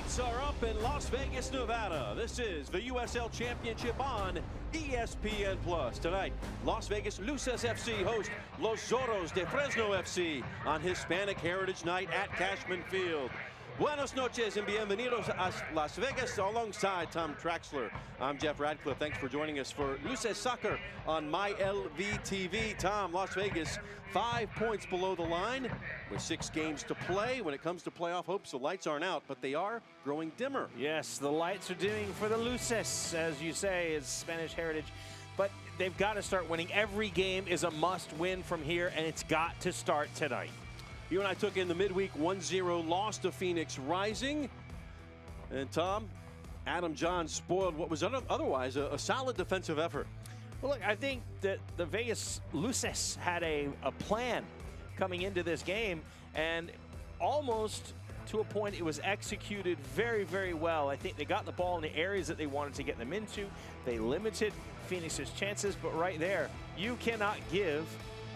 Lights are up in Las Vegas, Nevada. This is the USL Championship on ESPN+. Tonight, Las Vegas Luces FC host Los Zorros de Fresno FC on Hispanic Heritage Night at Cashman Field. Buenas noches and bienvenidos a Las Vegas alongside Tom Traxler. I'm Jeff Radcliffe. Thanks for joining us for Luces Soccer on MyLVTV. Tom, Las Vegas 5 points below the line with 6 games to play. When it comes to playoff hopes, the lights aren't out, but they are growing dimmer. Yes, the lights are dimming for the Luces, as you say, is Spanish heritage. But they've got to start winning. Every game is a must-win from here, and it's got to start tonight. You and I took in the midweek 1-0 loss to Phoenix Rising. And Tom, Adam John spoiled what was otherwise a solid defensive effort. Well, look, I think that the Vegas Luces had a plan coming into this game, and almost to a point it was executed very, very well. I think they got the ball in the areas that they wanted to get them into. They limited Phoenix's chances, but right there, you cannot give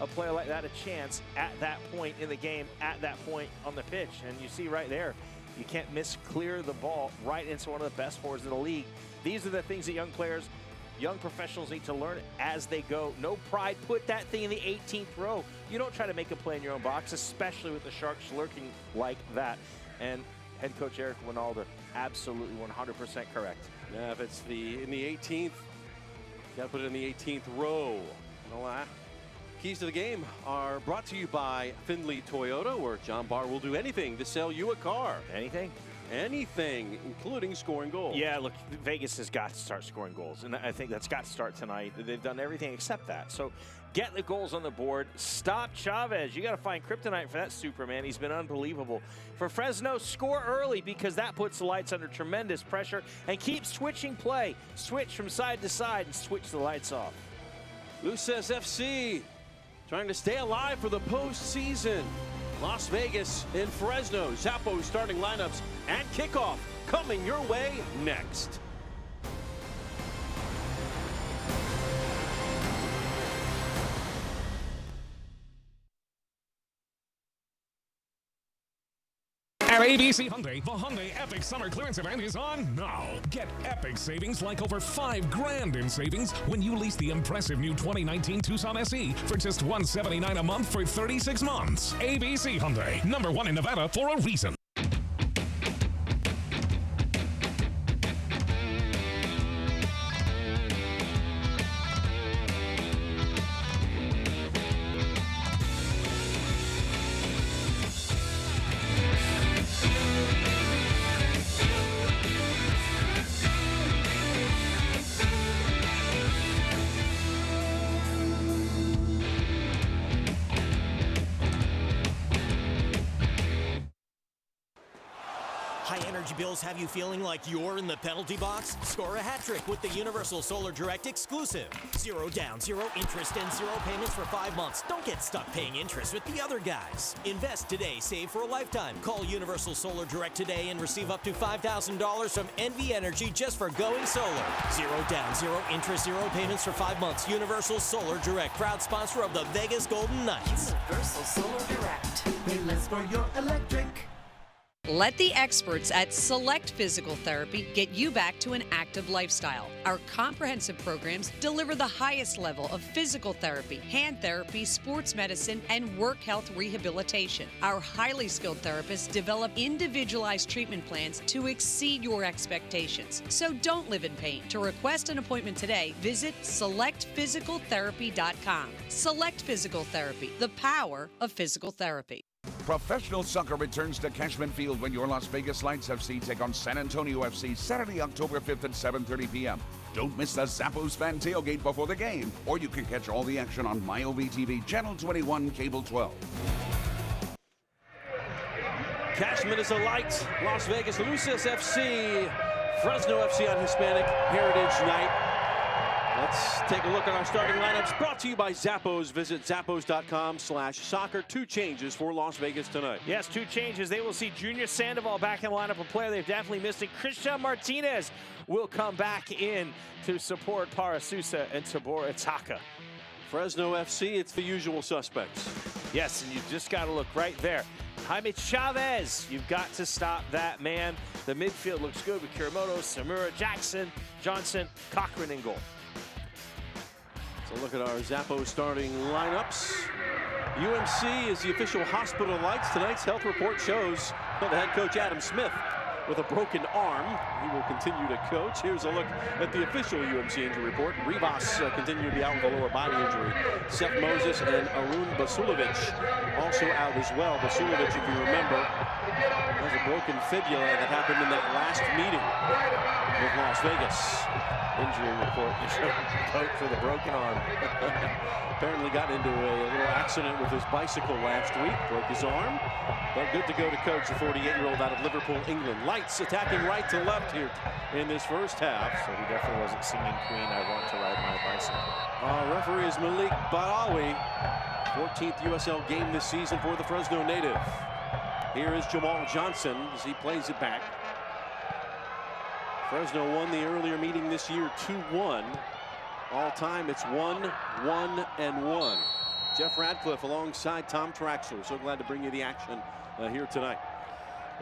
a player like that a chance at that point in the game, at that point on the pitch. And you see right there, you can't clear the ball right into one of the best forwards in the league. These are the things that young players, young professionals need to learn as they go. No pride, put that thing in the 18th row. You don't try to make a play in your own box, especially with the Sharks lurking like that. And head coach Eric Winalda, absolutely 100% correct. Yeah, if it's in the 18th, you gotta put it in the 18th row. Keys to the game are brought to you by Findlay Toyota, where John Barr will do anything to sell you a car. Anything? Anything, including scoring goals. Yeah, look, Vegas has got to start scoring goals, and I think that's got to start tonight. They've done everything except that. So get the goals on the board. Stop Chavez. You got to find kryptonite for that Superman. He's been unbelievable. For Fresno, score early, because that puts the lights under tremendous pressure, and keep switching play. Switch from side to side and switch the lights off. Luces FC trying to stay alive for the postseason. Las Vegas and Fresno, Zappos starting lineups and kickoff coming your way next. At ABC Hyundai, the Hyundai Epic Summer Clearance Event is on now. Get epic savings like over $5 grand in savings when you lease the impressive new 2019 Tucson SE for just $179 a month for 36 months. ABC Hyundai, #1 in Nevada for a reason. High energy bills have you feeling like you're in the penalty box? Score a hat trick with the Universal Solar Direct exclusive. 0 down, 0 interest, and 0 payments for 5 months. Don't get stuck paying interest with the other guys. Invest today, save for a lifetime. Call Universal Solar Direct today and receive up to $5,000 from NV Energy just for going solar. 0 down, 0 interest, 0 payments for 5 months. Universal Solar Direct, proud sponsor of the Vegas Golden Knights. Universal Solar Direct. Pay less for your electric. Let the experts at Select Physical Therapy get you back to an active lifestyle. Our comprehensive programs deliver the highest level of physical therapy, hand therapy, sports medicine, and work health rehabilitation. Our highly skilled therapists develop individualized treatment plans to exceed your expectations. So don't live in pain. To request an appointment today, visit selectphysicaltherapy.com. Select Physical Therapy, the power of physical therapy. Professional soccer returns to Cashman Field when your Las Vegas Lights FC take on San Antonio FC Saturday, October 5th at 7:30 p.m. Don't miss the Zappos fan tailgate before the game, or you can catch all the action on MyLVTV, Channel 21, Cable 12. Cashman is a light. Las Vegas Luces FC, Fresno FC on Hispanic Heritage Night. Let's take a look at our starting lineups, brought to you by Zappos. Visit zappos.com/soccer. 2 changes for Las Vegas tonight. Yes, 2 changes. They will see Junior Sandoval back in the lineup, a player they've definitely missed. And Christian Martinez will come back in to support Parasusa and Tabor Itaka. Fresno FC, it's the usual suspects. Yes, and you just got to look right there. Jaime Chavez, you've got to stop that man. The midfield looks good with Kiramoto, Samura, Jackson, Johnson, Cochran in goal. So look at our Zappo starting lineups. UMC is the official hospital lights. Tonight's health report shows the head coach Adam Smith with a broken arm. He will continue to coach. Here's a look at the official UMC injury report. Rivas continue to be out with a lower body injury. Seth Moses and Arun Basulovic also out as well. Basulovic, if you remember, has a broken fibula that happened in that last meeting with Las Vegas. Injury report, you showed coach for the broken arm. Apparently got into a little accident with his bicycle last week, broke his arm, but good to go to coach, the 48-year-old out of Liverpool, England. Lights attacking right to left here in this first half. So he definitely wasn't singing Queen, I Want to Ride My Bicycle. Our referee is Malik Badawi, 14th USL game this season for the Fresno native. Here is Jamal Johnson as he plays it back. Fresno won the earlier meeting this year 2-1. All time it's 1-1-1. Jeff Radcliffe alongside Tom Traxler. So glad to bring you the action here tonight.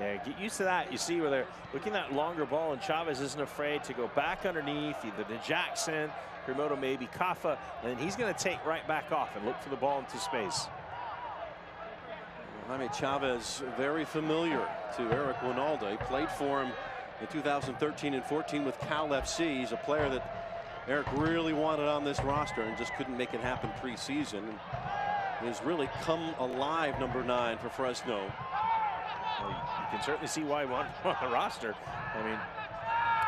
Yeah, get used to that. You see where they're looking at that longer ball, and Chavez isn't afraid to go back underneath either to Jackson, Kiramoto, maybe Kafa, and then he's going to take right back off and look for the ball into space. Jaime Chavez, very familiar to Eric Winalda. He played for him in 2013 and 14 with Cal FC. He's a player that Eric really wanted on this roster and just couldn't make it happen preseason. And has really come alive, number 9 for Fresno. Well, you can certainly see why he wanted him on the roster. I mean,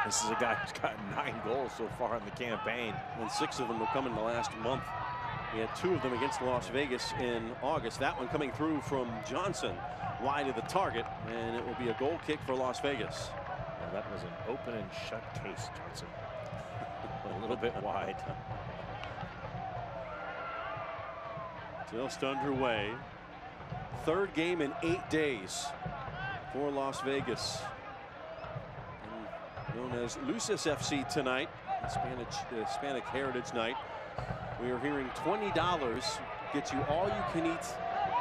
this is a guy who's got 9 goals so far in the campaign. And 6 of them have come in the last month. He had 2 of them against Las Vegas in August. That one coming through from Johnson, wide of the target, and it will be a goal kick for Las Vegas. Well, that was an open and shut case, Johnson. A little bit wide. Just underway. 3rd game in 8 days for Las Vegas. And known as Luces FC tonight, Hispanic Heritage Night. We are hearing $20 gets you all you can eat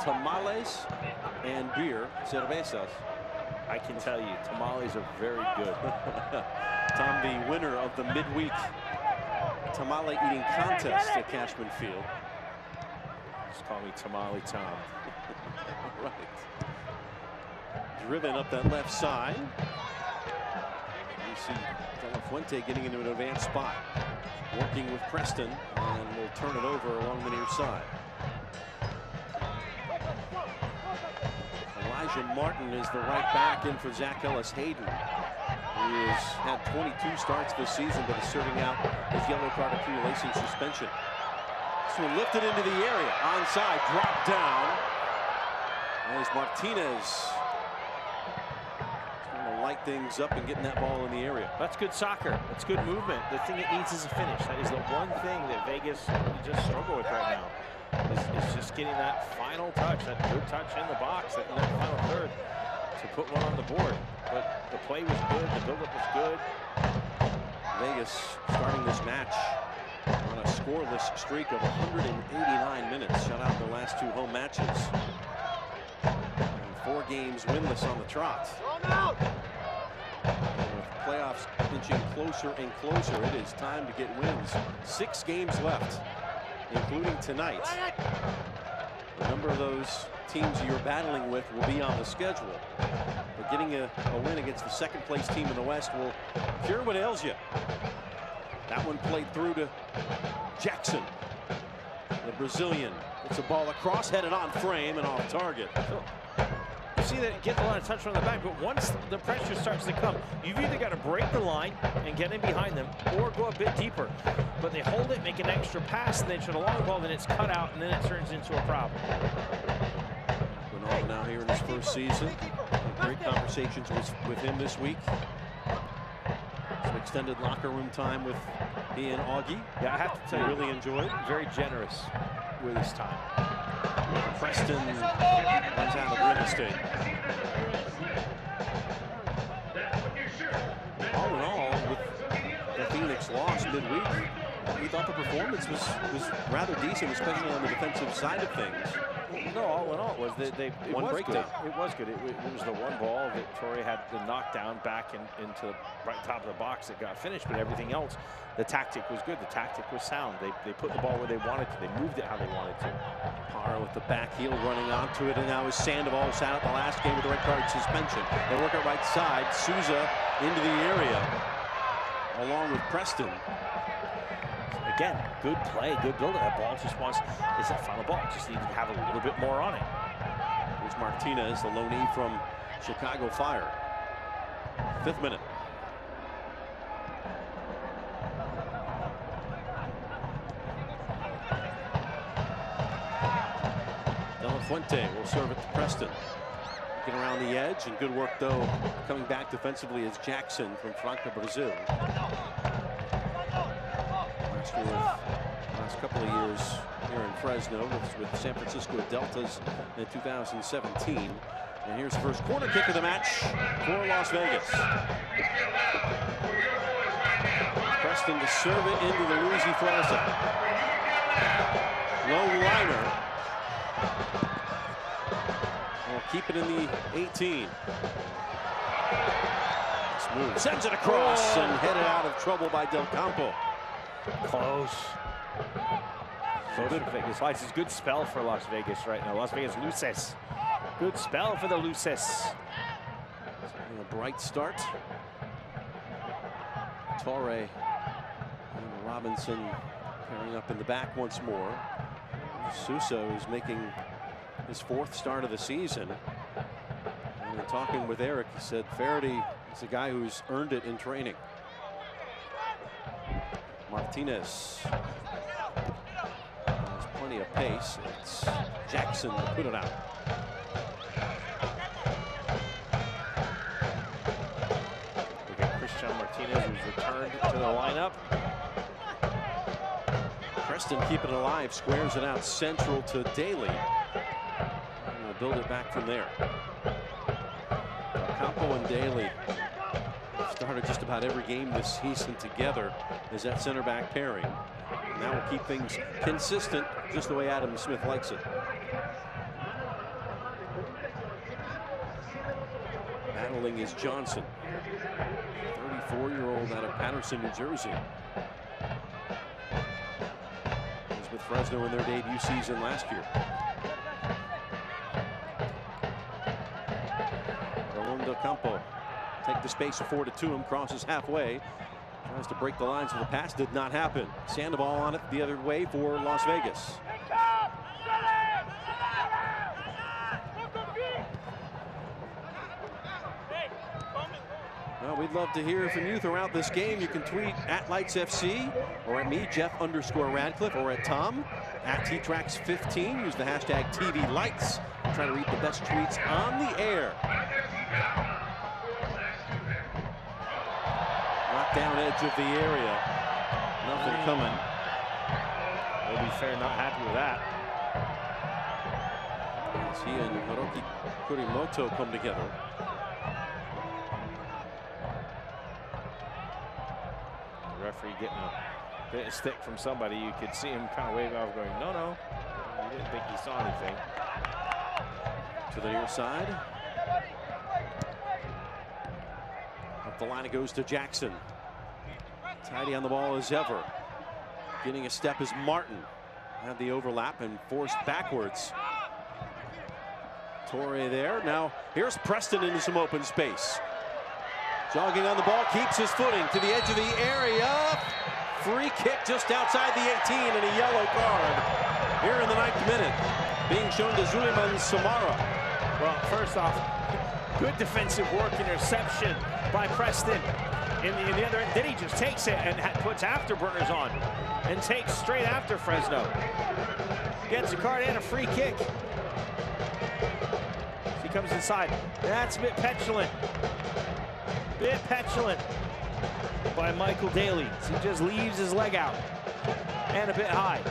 tamales and beer, cervezas. I can tell you, tamales are very good. Tom, the winner of the midweek tamale eating contest at Cashman Field. Just call me Tamale Tom. Right. Driven up that left side. You see De La Fuente getting into an advanced spot, working with Preston, and will turn it over along the near side. Elijah Martin is the right back in for Zach Ellis Hayden. He has had 22 starts this season, but is serving out his yellow card accumulation suspension. This one lifted into the area, onside, dropped down. As Martinez trying to light things up and getting that ball in the area. That's good soccer. That's good movement. The thing it needs is a finish. That is the one thing that Vegas just struggle with right now. Is just getting that final touch, that good touch in the box, in that final third to put one on the board. But the play was good, the buildup was good. Vegas starting this match on a scoreless streak of 189 minutes, shut out their last 2 home matches. And 4 games winless on the trot. And with playoffs inching closer and closer, it is time to get wins. 6 games left, including tonight. A number of those teams you're battling with will be on the schedule. But getting a win against the 2nd place team in the West will cure what ails you. That one played through to Jackson. The Brazilian gets a ball across, headed on frame and off target. You see that it gets a lot of touch from the back, but once the pressure starts to come, you've either got to break the line and get in behind them or go a bit deeper. But they hold it, make an extra pass, and then shoot a long ball, then it's cut out, and then it turns into a problem. Ronaldo now here in his first season. Great conversations with him this week. Some extended locker room time with he and Augie. Yeah, I have to tell you, really enjoyed. Very generous with his time. Preston runs out of real estate. All in all, with the Phoenix loss midweek, you thought the performance was rather decent, especially on the defensive side of things. No, all in all, it was it One was breakdown. good. It was good. It was the one ball that Torrey had the knockdown back into the right top of the box that got finished, but everything else, the tactic was good. The tactic was sound. They put the ball where they wanted to. They moved it how they wanted to. Parra with the back heel running onto it, and now is Sandoval sat out the last game with the red card suspension. They work it right side. Souza into the area, along with Preston. Again, good play, good build. That ball just wants, it's that final ball. Just needs to have a little bit more on it. Here's Martinez, the loanee from Chicago Fire. 5th minute. De La Fuente will serve it to Preston. Looking around the edge, and good work, though, coming back defensively is Jackson from Franca, Brazil. Last couple of years here in Fresno with San Francisco Deltas in 2017. And here's the first corner kick of the match for Las Vegas. Preston to serve it into the Luisi Plaza. Low liner. We'll keep it in the 18. Smooth. Sends it across and headed out of trouble by Del Campo. Close. So good. Vegas Lights is good spell for Las Vegas right now. Las Vegas Luces. Good spell for the Luces. A bright start. Torrey and Robinson pairing up in the back once more. Souza is making his 4th start of the season. And talking with Eric, he said Faraday is a guy who's earned it in training. Martinez has plenty of pace. It's Jackson to put it out. We got Christian Martinez, who's returned to the lineup. Preston keeping it alive, squares it out central to Daly. And we'll build it back from there. Campo and Daly started just about every game this season together as that center back pairing. And that will keep things consistent, just the way Adam Smith likes it. Battling is Johnson, 34-year-old out of Patterson, New Jersey. He was with Fresno in their debut season last year. Ramon Del Campo take the space, afforded to him, crosses halfway, tries to break the lines of the pass, did not happen. Sandoval on it the other way for Las Vegas. Well, we'd love to hear from you throughout this game. You can tweet at LightsFC, or at me, Jeff_Radcliffe, or at Tom at TTrax15. Use the hashtag TVLights. Try to read the best tweets on the air. Down edge of the area. Nothing coming. We'll be fair, not happy with that. As he and Hiroki Kurimoto come together. The referee getting a bit of stick from somebody. You could see him kind of waving off, going, no, no. He didn't think he saw anything. To the near side. Up the line it goes to Jackson. Tidy on the ball as ever. Getting a step is Martin. Had the overlap and forced backwards. Torrey there. Now here's Preston into some open space. Jogging on the ball, keeps his footing to the edge of the area. Free kick just outside the 18 and a yellow card here in the 9th minute. Being shown to Zuliman Samara. Well, first off, good defensive work, interception by Preston. In the other end, then he just takes it and puts afterburners on and takes straight after Fresno. Gets a card and a free kick. He comes inside. That's a bit petulant. By Michael Daly. He just leaves his leg out and a bit high.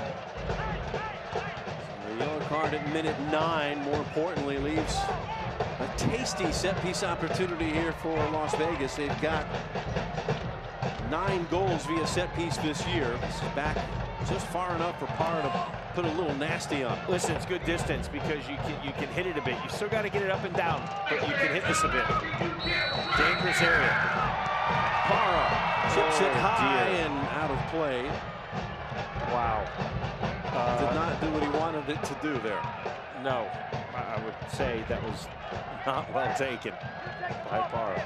The yellow card at minute 9, more importantly, leaves a tasty set-piece opportunity here for Las Vegas. They've got 9 goals via set piece this year. This is back just far enough for Parra to put a little nasty on it. Listen, it's good distance because you can hit it a bit. You still got to get it up and down, but you can hit this a bit. Dangerous area. Parra chips it high and out of play. Wow. Did not do what he wanted it to do there. No, I would say that was not well taken by Parra.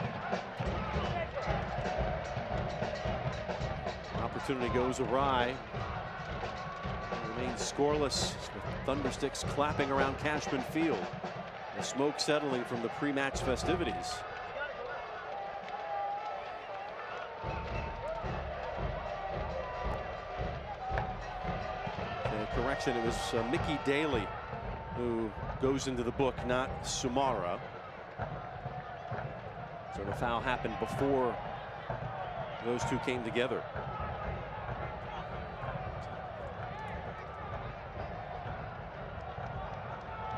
Opportunity goes awry. Remains scoreless with thundersticks clapping around Cashman Field. The smoke settling from the pre-match festivities. Correction, it was Mickey Daly who goes into the book, not Sumara. So the foul happened before those two came together.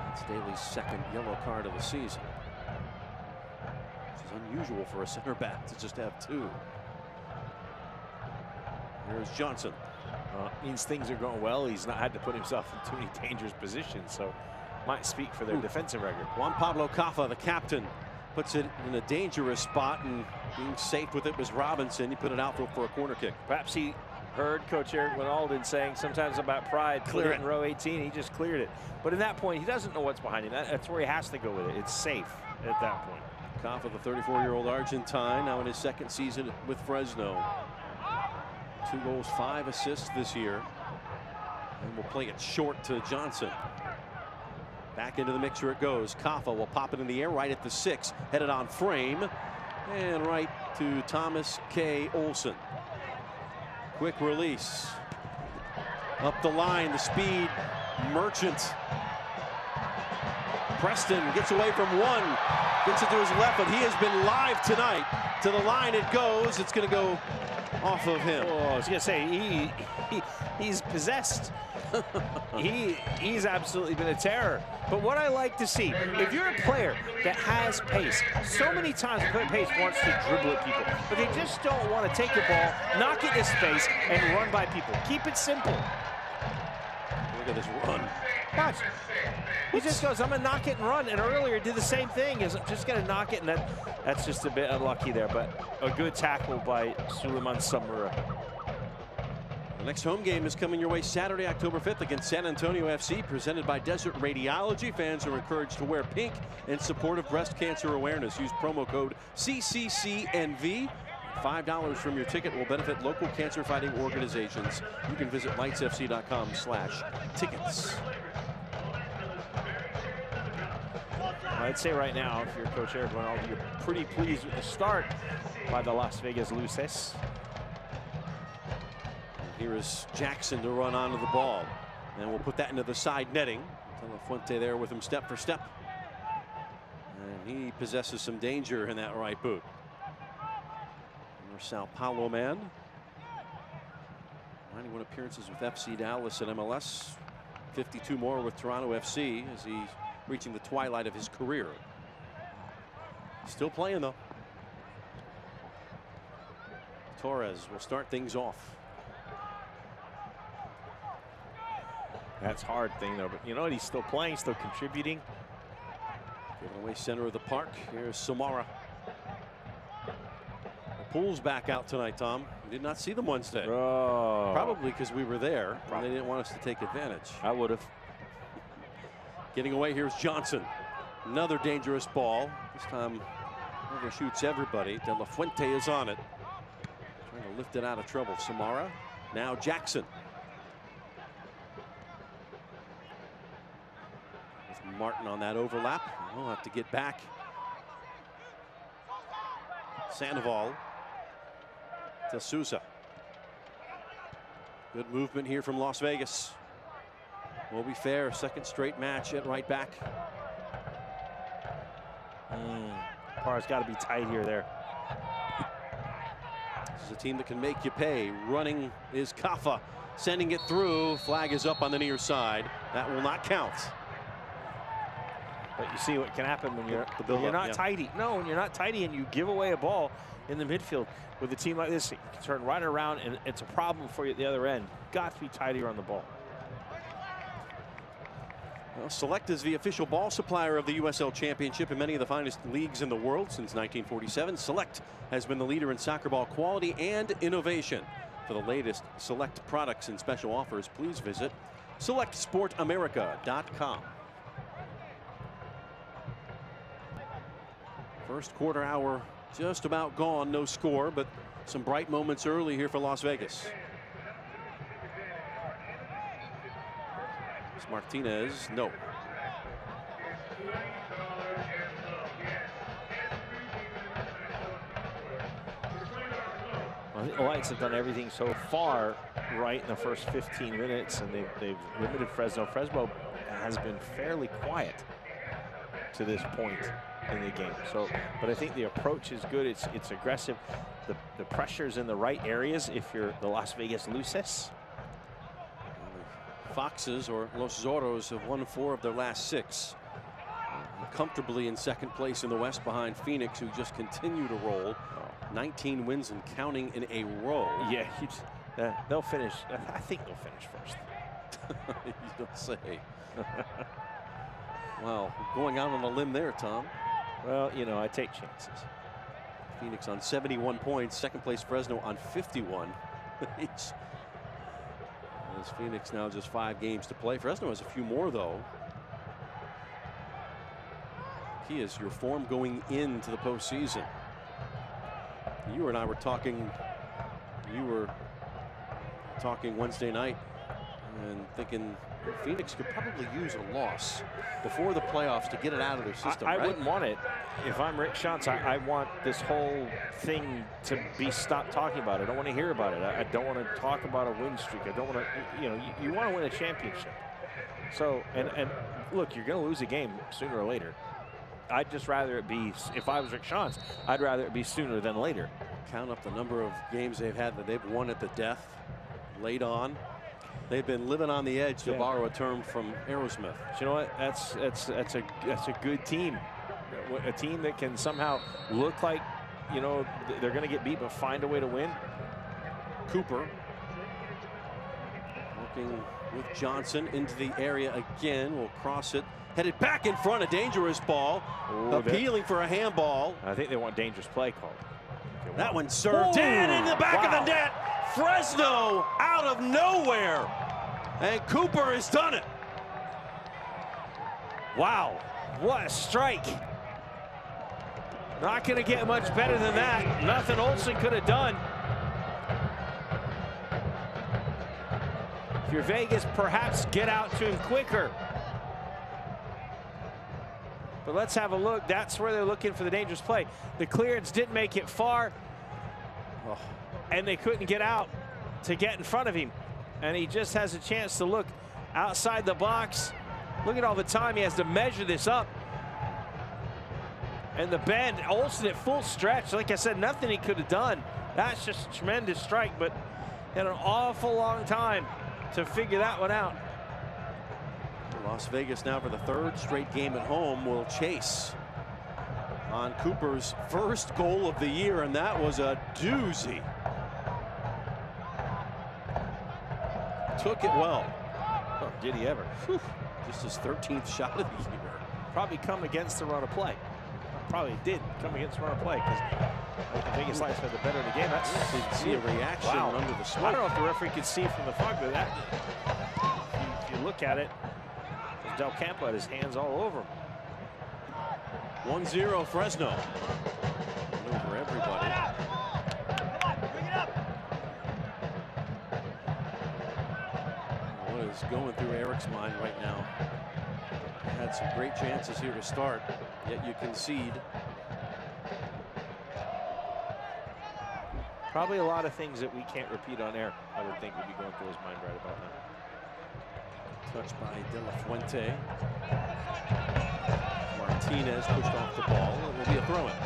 That's Daly's second yellow card of the season. Which is unusual for a center back to just have 2. Here's Johnson. Means things are going well. He's not had to put himself in too many dangerous positions, so might speak for their defensive record. Juan Pablo Caffa, the captain, puts it in a dangerous spot, and being safe with it was Robinson. He put it out for a corner kick. Perhaps he heard Coach Eric Winalden saying sometimes about pride, clear it in row 18. He just cleared it. But in that point, he doesn't know what's behind him. That's where he has to go with it. It's safe at that point. Caffa, the 34-year-old Argentine, now in his second season with Fresno. 2 goals, 5 assists this year. And we'll play it short to Johnson. Back into the mixer it goes. Caffa will pop it in the air right at the 6. Headed on frame. And right to Thomas K. Olsen. Quick release. Up the line, the speed merchant. Preston gets away from one. Gets it to his left, but he has been live tonight. To the line it goes. It's going to go off of him. Oh, I was going to say, he's possessed. He's absolutely been a terror. But what I like to see, if you're a player that has pace, so many times a player pace wants to dribble at people, but they just don't want to take the ball, knock it in space, and run by people. Keep it simple. Look at this run. Watch. He just goes, I'm going to knock it and run. And earlier did the same thing. Is just going to knock it, and that's just a bit unlucky there. But a good tackle by Suleiman Samura. The next home game is coming your way Saturday, October 5th against San Antonio FC, presented by Desert Radiology. Fans are encouraged to wear pink in support of breast cancer awareness. Use promo code CCCNV. $5 from your ticket will benefit local cancer-fighting organizations. You can visit lightsfc.com/tickets. I'd say right now, if you're Coach Eric Winalden, you're pretty pleased with the start by the Las Vegas Luces. Here is Jackson to run onto the ball. And we'll put that into the side netting. De La Fuente there with him step for step. And he possesses some danger in that right boot. Our Sao Paulo man. 91 appearances with FC Dallas and MLS. 52 more with Toronto FC as he's reaching the twilight of his career. Still playing though. Torres will start things off. That's hard thing though, but you know what? He's still playing, still contributing. Giving away center of the park. Here's Samara. The Pool's back out tonight, Tom. We did not see them Wednesday. Oh. Probably because we were there and they didn't want us to take advantage. I would have. Getting away, here's Johnson. Another dangerous ball. This time overshoots everybody. De La Fuente is on it. Trying to lift it out of trouble. Samara. Now Jackson. With Martin on that overlap. We'll have to get back. Sandoval to Sousa. Good movement here from Las Vegas. Will be fair, second straight match at right back. Parra's got to be tight here there. This is a team that can make you pay. Running is Caffa, sending it through. Flag is up on the near side. That will not count. But you see what can happen when you're not tidy. No, when you're not tidy and you give away a ball, in the midfield. With a team like this, you can turn right around, and it's a problem for you at the other end. Got to be tidier on the ball. Well, Select is the official ball supplier of the USL Championship in many of the finest leagues in the world since 1947. Select has been the leader in soccer ball quality and innovation. For the latest Select products and special offers, please visit SelectSportAmerica.com. First quarter hour just about gone, no score, but some bright moments early here for Las Vegas. Martinez, no. I think the Lights have done everything so far right in the first 15 minutes, and they've limited Fresno. Fresno has been fairly quiet to this point in the game. So, but I think the approach is good. It's aggressive. The pressure's in the right areas if you're the Las Vegas Luces. Foxes, or Los Zorros, have won 4 of their last 6. Comfortably in second place in the West behind Phoenix, who just continue to roll. 19 wins and counting in a row. Yeah, they'll finish. I think they'll finish first. You don't say. Wow, going out on a limb there, Tom. Well, you know, I take chances. Phoenix on 71 points. Second place Fresno on 51 each. As Phoenix now just 5 games to play. Fresno has a few more, though. Key is your form going into the postseason. You and I were talking. You were talking Wednesday night and thinking Phoenix could probably use a loss before the playoffs to get it out of their system. I right? wouldn't want it. If I'm Rick Schantz, I want this whole thing to be stopped talking about it. I don't want to hear about it. I don't want to talk about a win streak. I don't want to, you know, you want to win a championship. So, and look, you're going to lose a game sooner or later. I'd just rather it be, if I was Rick Schantz, I'd rather it be sooner than later. Count up the number of games they've had that they've won at the death, late on. They've been living on the edge, to borrow a term from Aerosmith. But you know what? That's a good team. A team that can somehow look like, you know, they're going to get beat, but find a way to win. Cooper working with Johnson into the area again. Will cross it. Headed back in front, a dangerous ball. Ooh, appealing for a handball. I think they want dangerous play called. That one served in the back of the net. Fresno out of nowhere. And Cooper has done it. Wow, what a strike. Not going to get much better than that. Nothing Olsen could have done. If you're Vegas, perhaps get out to him quicker. But let's have a look. That's where they're looking for the dangerous play. The clearance didn't make it far. Oh, and they couldn't get out to get in front of him. And he just has a chance to look outside the box. Look at all the time he has to measure this up. And the bend, Olsen at full stretch. Like I said, nothing he could have done. That's just a tremendous strike, but he had an awful long time to figure that one out. Las Vegas now for the 3rd straight game at home will chase on Cooper's first goal of the year, and that was a doozy. Took it well. Oh, did he ever? Whew. Just his 13th shot of the year. Probably come against the run of play. Probably did come against the run of play because the Vegas Lights had the better of the game. That's didn't see a reaction under the smoke. I don't know if the referee could see from the fog, but that, if you look at it, Del Campo had his hands all over him. 1-0 Fresno. Over everybody. What is going through Eric's mind right now? Had some great chances here to start, yet you concede. Probably a lot of things that we can't repeat on air, I would think, would be going through his mind right about now. Touched by De La Fuente. Martinez pushed off the ball. It will be a throw-in.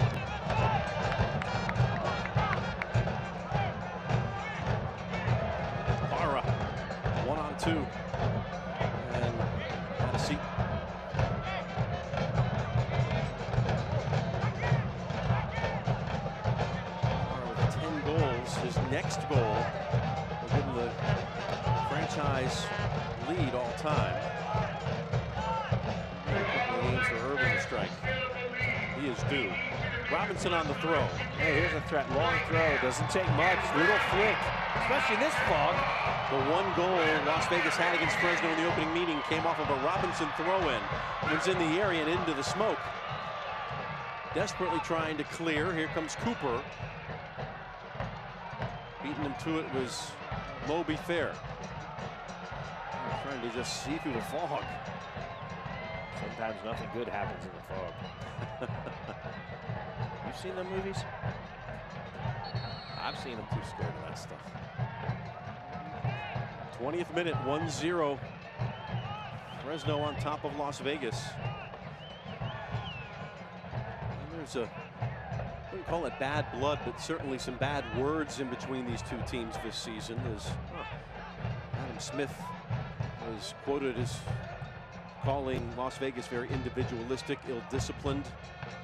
Barra, 1-on-2. And had a seat. 6th goal. Will give them the franchise lead all time. Games for Irvin to strike. He is due. Robinson on the throw. Hey, here's a threat. Long throw. Doesn't take much. Little flick. Especially in this fog. The one goal Las Vegas had against Fresno in the opening meeting came off of a Robinson throw-in. It was in the area and into the smoke. Desperately trying to clear. Here comes Cooper. Beating him to it was Moby Fair. Trying to just see through the fog. Sometimes nothing good happens in the fog. You've seen them movies? I've seen them. Too scared of that stuff. 20th minute, 1-0. Fresno on top of Las Vegas. And there's a, I wouldn't call it bad blood, but certainly some bad words in between these two teams this season. As Adam Smith was quoted as calling Las Vegas very individualistic, ill-disciplined,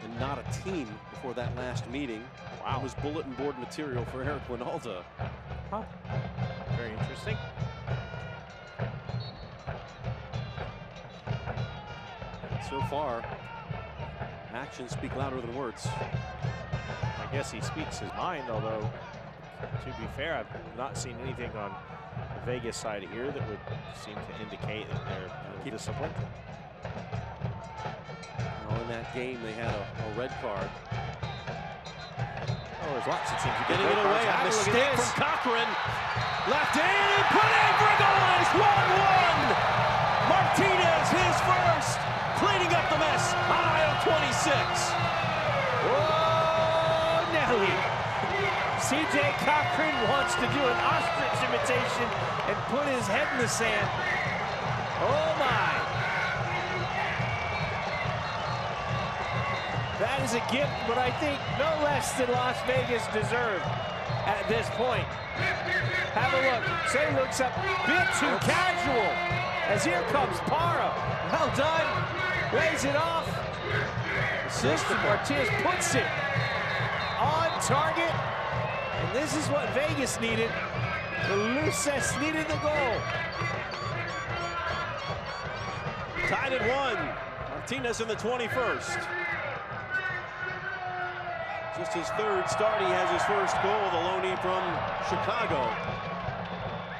and not a team before that last meeting. Wow. That was bulletin board material for Eric Winalda. Huh. Very interesting. And so far, actions speak louder than words. I guess he speaks his mind, although, to be fair, I've not seen anything on the Vegas side here that would seem to indicate that they're disciplined. Well, in that game, they had a red card. Oh, there's lots of teams getting it away. A mistake from Cochran. Left in and put in for a goal. It's 1-1. Martinez, his first. Cleaning up the mess on aisle 26. Oh, Nelly. C.J. Cochran wants to do an ostrich imitation and put his head in the sand. Oh, my. That is a gift, but I think no less than Las Vegas deserved at this point. Have a look. Say looks up, bit too casual. As here comes Parra. Well done. Lays it off. Assistant Martinez puts it on target. And this is what Vegas needed. The Luces needed the goal. Tied at 1. Martinez in the 21st. Just his 3rd start, he has his first goal, the loanee from Chicago.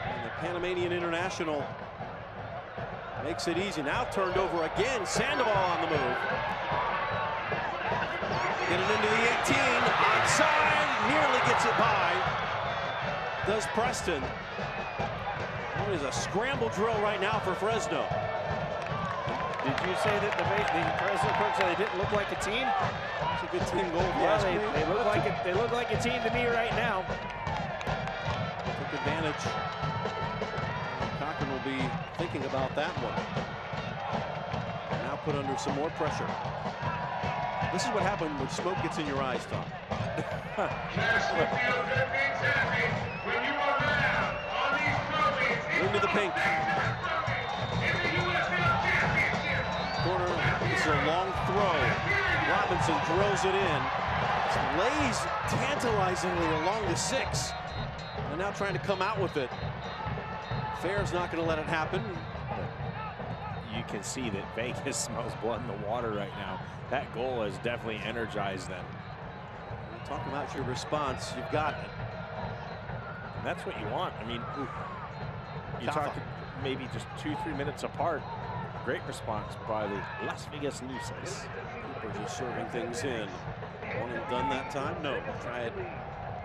And the Panamanian international makes it easy. Now turned over again. Sandoval on the move. Get it into the 18. Onside. Nearly gets it by. Does Preston. It is a scramble drill right now for Fresno. Did you say that the Fresno coach said they didn't look like a team? It's a good team goal. Yeah, they look like a team to me right now. Took advantage. Cochran will be thinking about that one. Now put under some more pressure. This is what happened when smoke gets in your eyes, Tom. Into the pink. Corner, this is a long throw. Robinson drills it in. Lays tantalizingly along the 6. And now trying to come out with it. Fair's not going to let it happen. You can see that Vegas smells blood in the water right now. That goal has definitely energized them. Talk about your response. You've got it. And that's what you want. I mean, you talk maybe just 2-3 minutes apart. Great response by the Las Vegas Luces. Cooper just serving things in. One and done that time? No. Try it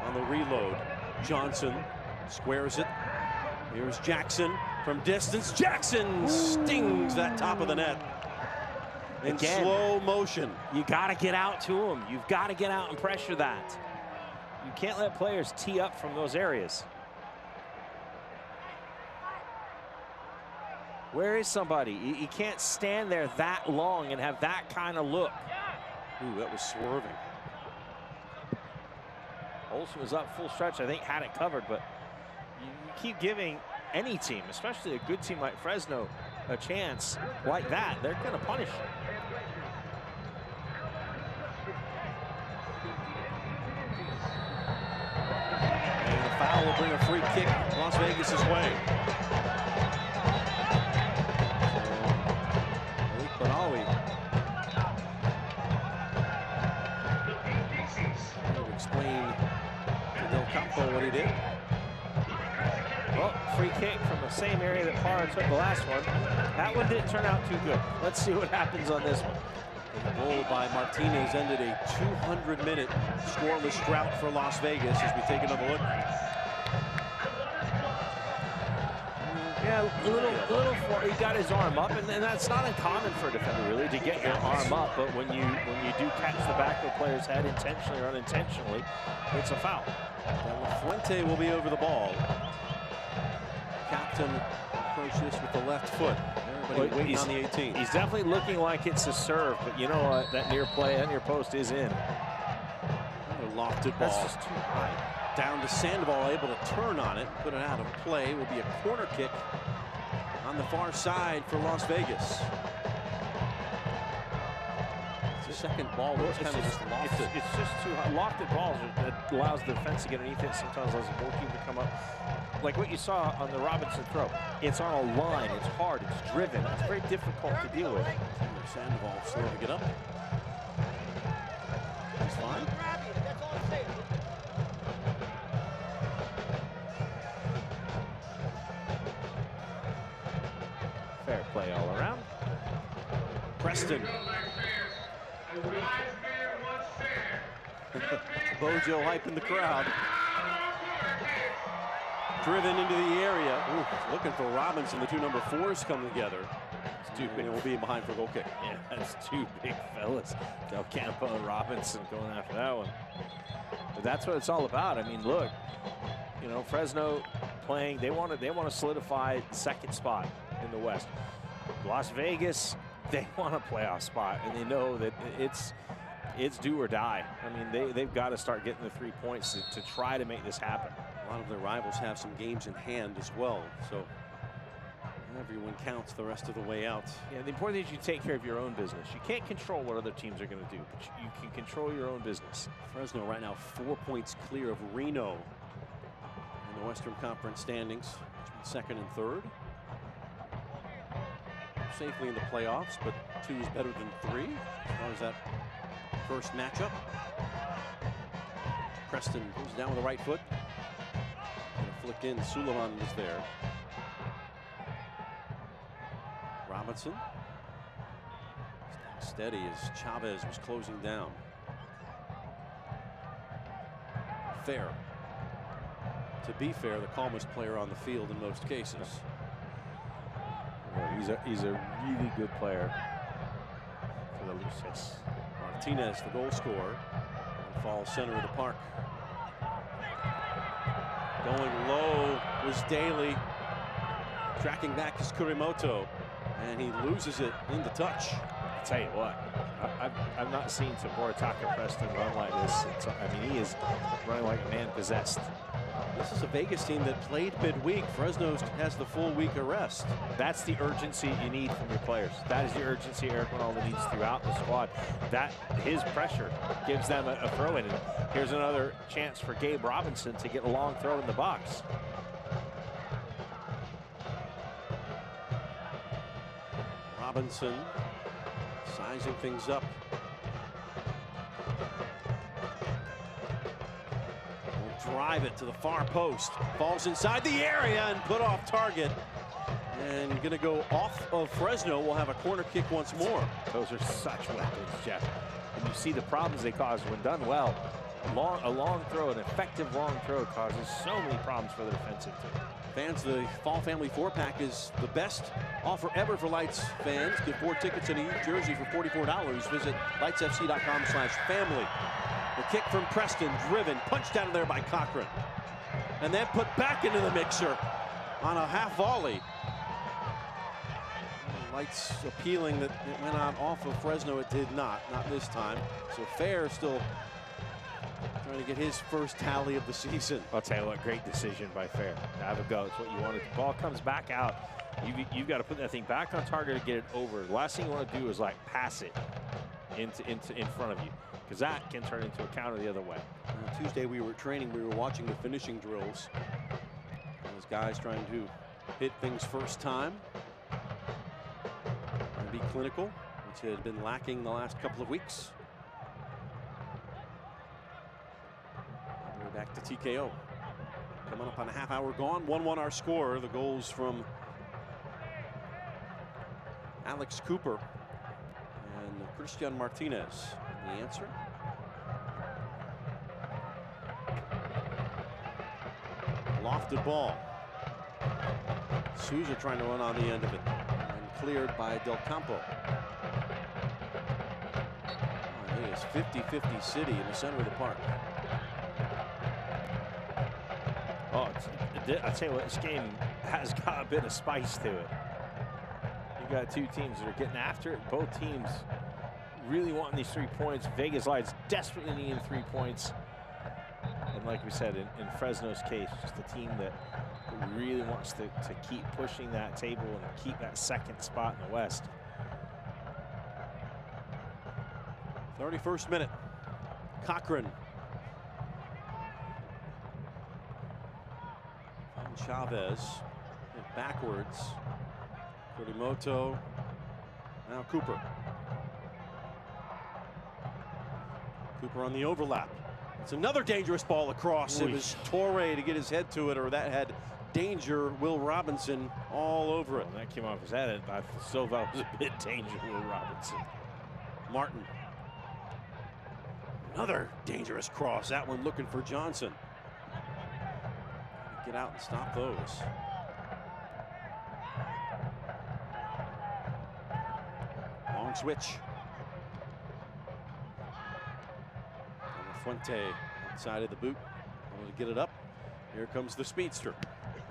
on the reload. Johnson squares it. Here's Jackson from distance. Jackson stings that top of the net. In Again, slow motion. You got to get out to him. You've got to get out and pressure that. You can't let players tee up from those areas. Where is somebody? You can't stand there that long and have that kind of look. Ooh, that was swerving. Olsen was up full stretch, I think, had it covered, but you keep giving any team, especially a good team like Fresno, a chance like that. They're going to punish you. And the foul will the same area that Parra took the last one. That one didn't turn out too good. Let's see what happens on this one. The goal by Martinez ended a 200-minute scoreless drought for Las Vegas as we take another look. Yeah, a little he got his arm up, and that's not uncommon for a defender, really, to get your arm up. But when you do catch the back of the player's head intentionally or unintentionally, it's a foul. And Fuente will be over the ball. Captain approached this with the left foot. Everybody waiting on the 18. He's definitely looking like it's a serve, but you know what? That near play, that near post is in. Another lofted ball. That's just too high. Down to Sandoval, able to turn on it, put it out of play. Will be a corner kick on the far side for Las Vegas. It's the second ball that's kind of just lofted. It's just too high. Lofted balls that allows the defense to get underneath it. Sometimes allows the goalkeeper to come up. Like what you saw on the Robinson throw. It's on a line. It's hard. It's driven. It's very difficult to deal with. Sandoval slow to get up. He's fine. Fair play all around. Preston. Bojo hyping the crowd. Driven into the area. Ooh, looking for Robinson. The two number 4s come together. It's too big. And will be behind for a goal kick. Yeah, that's two big fellas. Del Campo and Robinson going after that one. But that's what it's all about. I mean, look, you know, Fresno playing. They want to solidify second spot in the West. Las Vegas, they want a playoff spot, and they know that it's do or die. I mean, they've got to start getting the 3 points to try to make this happen. A lot of their rivals have some games in hand as well, so everyone counts the rest of the way out. Yeah, the important thing is you take care of your own business. You can't control what other teams are going to do, but you can control your own business. Fresno right now 4 points clear of Reno in the Western Conference standings, second and third. Safely in the playoffs, but 2 is better than 3 as far as that first matchup. Preston goes down with the right foot. Gonna flick in. Suleiman was there. Robinson staying steady as Chavez was closing down. Fair. To be fair, the calmest player on the field in most cases. He's a really good player for the Luces. Martinez, the goal scorer, falls center of the park. Going low was Daly. Tracking back is Kurimoto, and he loses it into touch. I'll tell you what, I've not seen Taborataka Preston run like this. I mean, he is running like a man possessed. This is a Vegas team that played midweek. Fresno has the full week of rest. That's the urgency you need from your players. That is the urgency Eric Ronaldo needs throughout the squad. That his pressure gives them a throw in. And here's another chance for Gabe Robinson to get a long throw in the box. Robinson sizing things up. Drive it to the far post. Falls inside the area and put off target. And going to go off of Fresno. We'll have a corner kick once more. Those are such weapons, Jeff. And you see the problems they cause when done well. A long throw, an effective long throw causes so many problems for the defensive team. Fans, the Fall Family 4-pack is the best offer ever for Lights fans. Get 4 tickets and a used jersey for $44. Visit lightsfc.com/family. The kick from Preston, driven, punched out of there by Cochran. And then put back into the mixer on a half volley. Lights appealing that it went out off of Fresno. It did not this time. So Fair still trying to get his first tally of the season. I'll tell you what, great decision by Fair. Have a go. It's what you wanted. The ball comes back out. You've got to put that thing back on target to get it over. The last thing you want to do is like pass it in front of you, because that can turn into a counter the other way. Tuesday we were training, we were watching the finishing drills. Those guys trying to hit things first time. Trying to be clinical, which had been lacking the last couple of weeks. Back to TKO. Coming up on a half hour gone. 1-1 our score. The goals from Alex Cooper and Christian Martinez. The answer? Lofted ball. Souza trying to run on the end of it. And cleared by Del Campo. Oh, it is 50-50 City in the center of the park. Oh, I'll tell you what, this game has got a bit of spice to it. You got two teams that are getting after it. Both teams really wanting these 3 points. Vegas Lights desperately needing 3 points. And like we said, in Fresno's case, just a team that really wants to keep pushing that table and keep that second spot in the West. 31st minute. Cochran. Chavez backwards. Kurimoto. Now Cooper. Cooper on the overlap. It's another dangerous ball across. It was Torre to get his head to it, or that had danger. Will Robinson all over it. Well, that came off his head. I still thought it was a bit dangerous. Will Robinson. Martin. Another dangerous cross. That one looking for Johnson. Get out and stop those. Long switch. Fuente outside of the boot. Able to get it up. Here comes the speedster.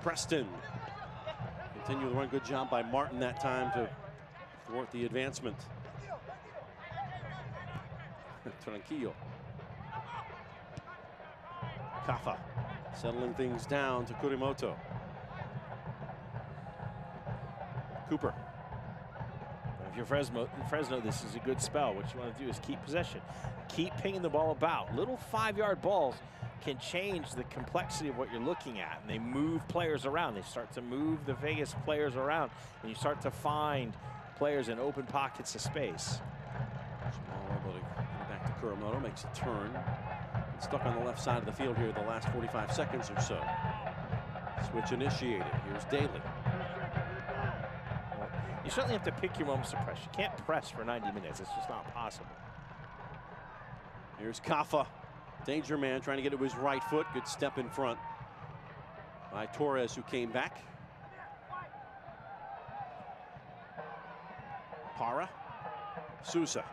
Preston. Continue the run. Good job by Martin that time to thwart the advancement. Tranquillo. Kafa settling things down to Kurimoto. Cooper. If you're Fresno, this is a good spell. What you want to do is keep possession. Keep pinging the ball about. Little 5-yard balls can change the complexity of what you're looking at. And they move players around. They start to move the Vegas players around. And you start to find players in open pockets of space. Small able to get back to Kurimoto. Makes a turn. Stuck on the left side of the field here the last 45 seconds or so. Switch initiated. Here's Daly. You certainly have to pick your moments to press. You can't press for 90 minutes. It's just not possible. Here's Kafa. Danger man trying to get to his right foot. Good step in front by Torres, who came back. Para. Sousa.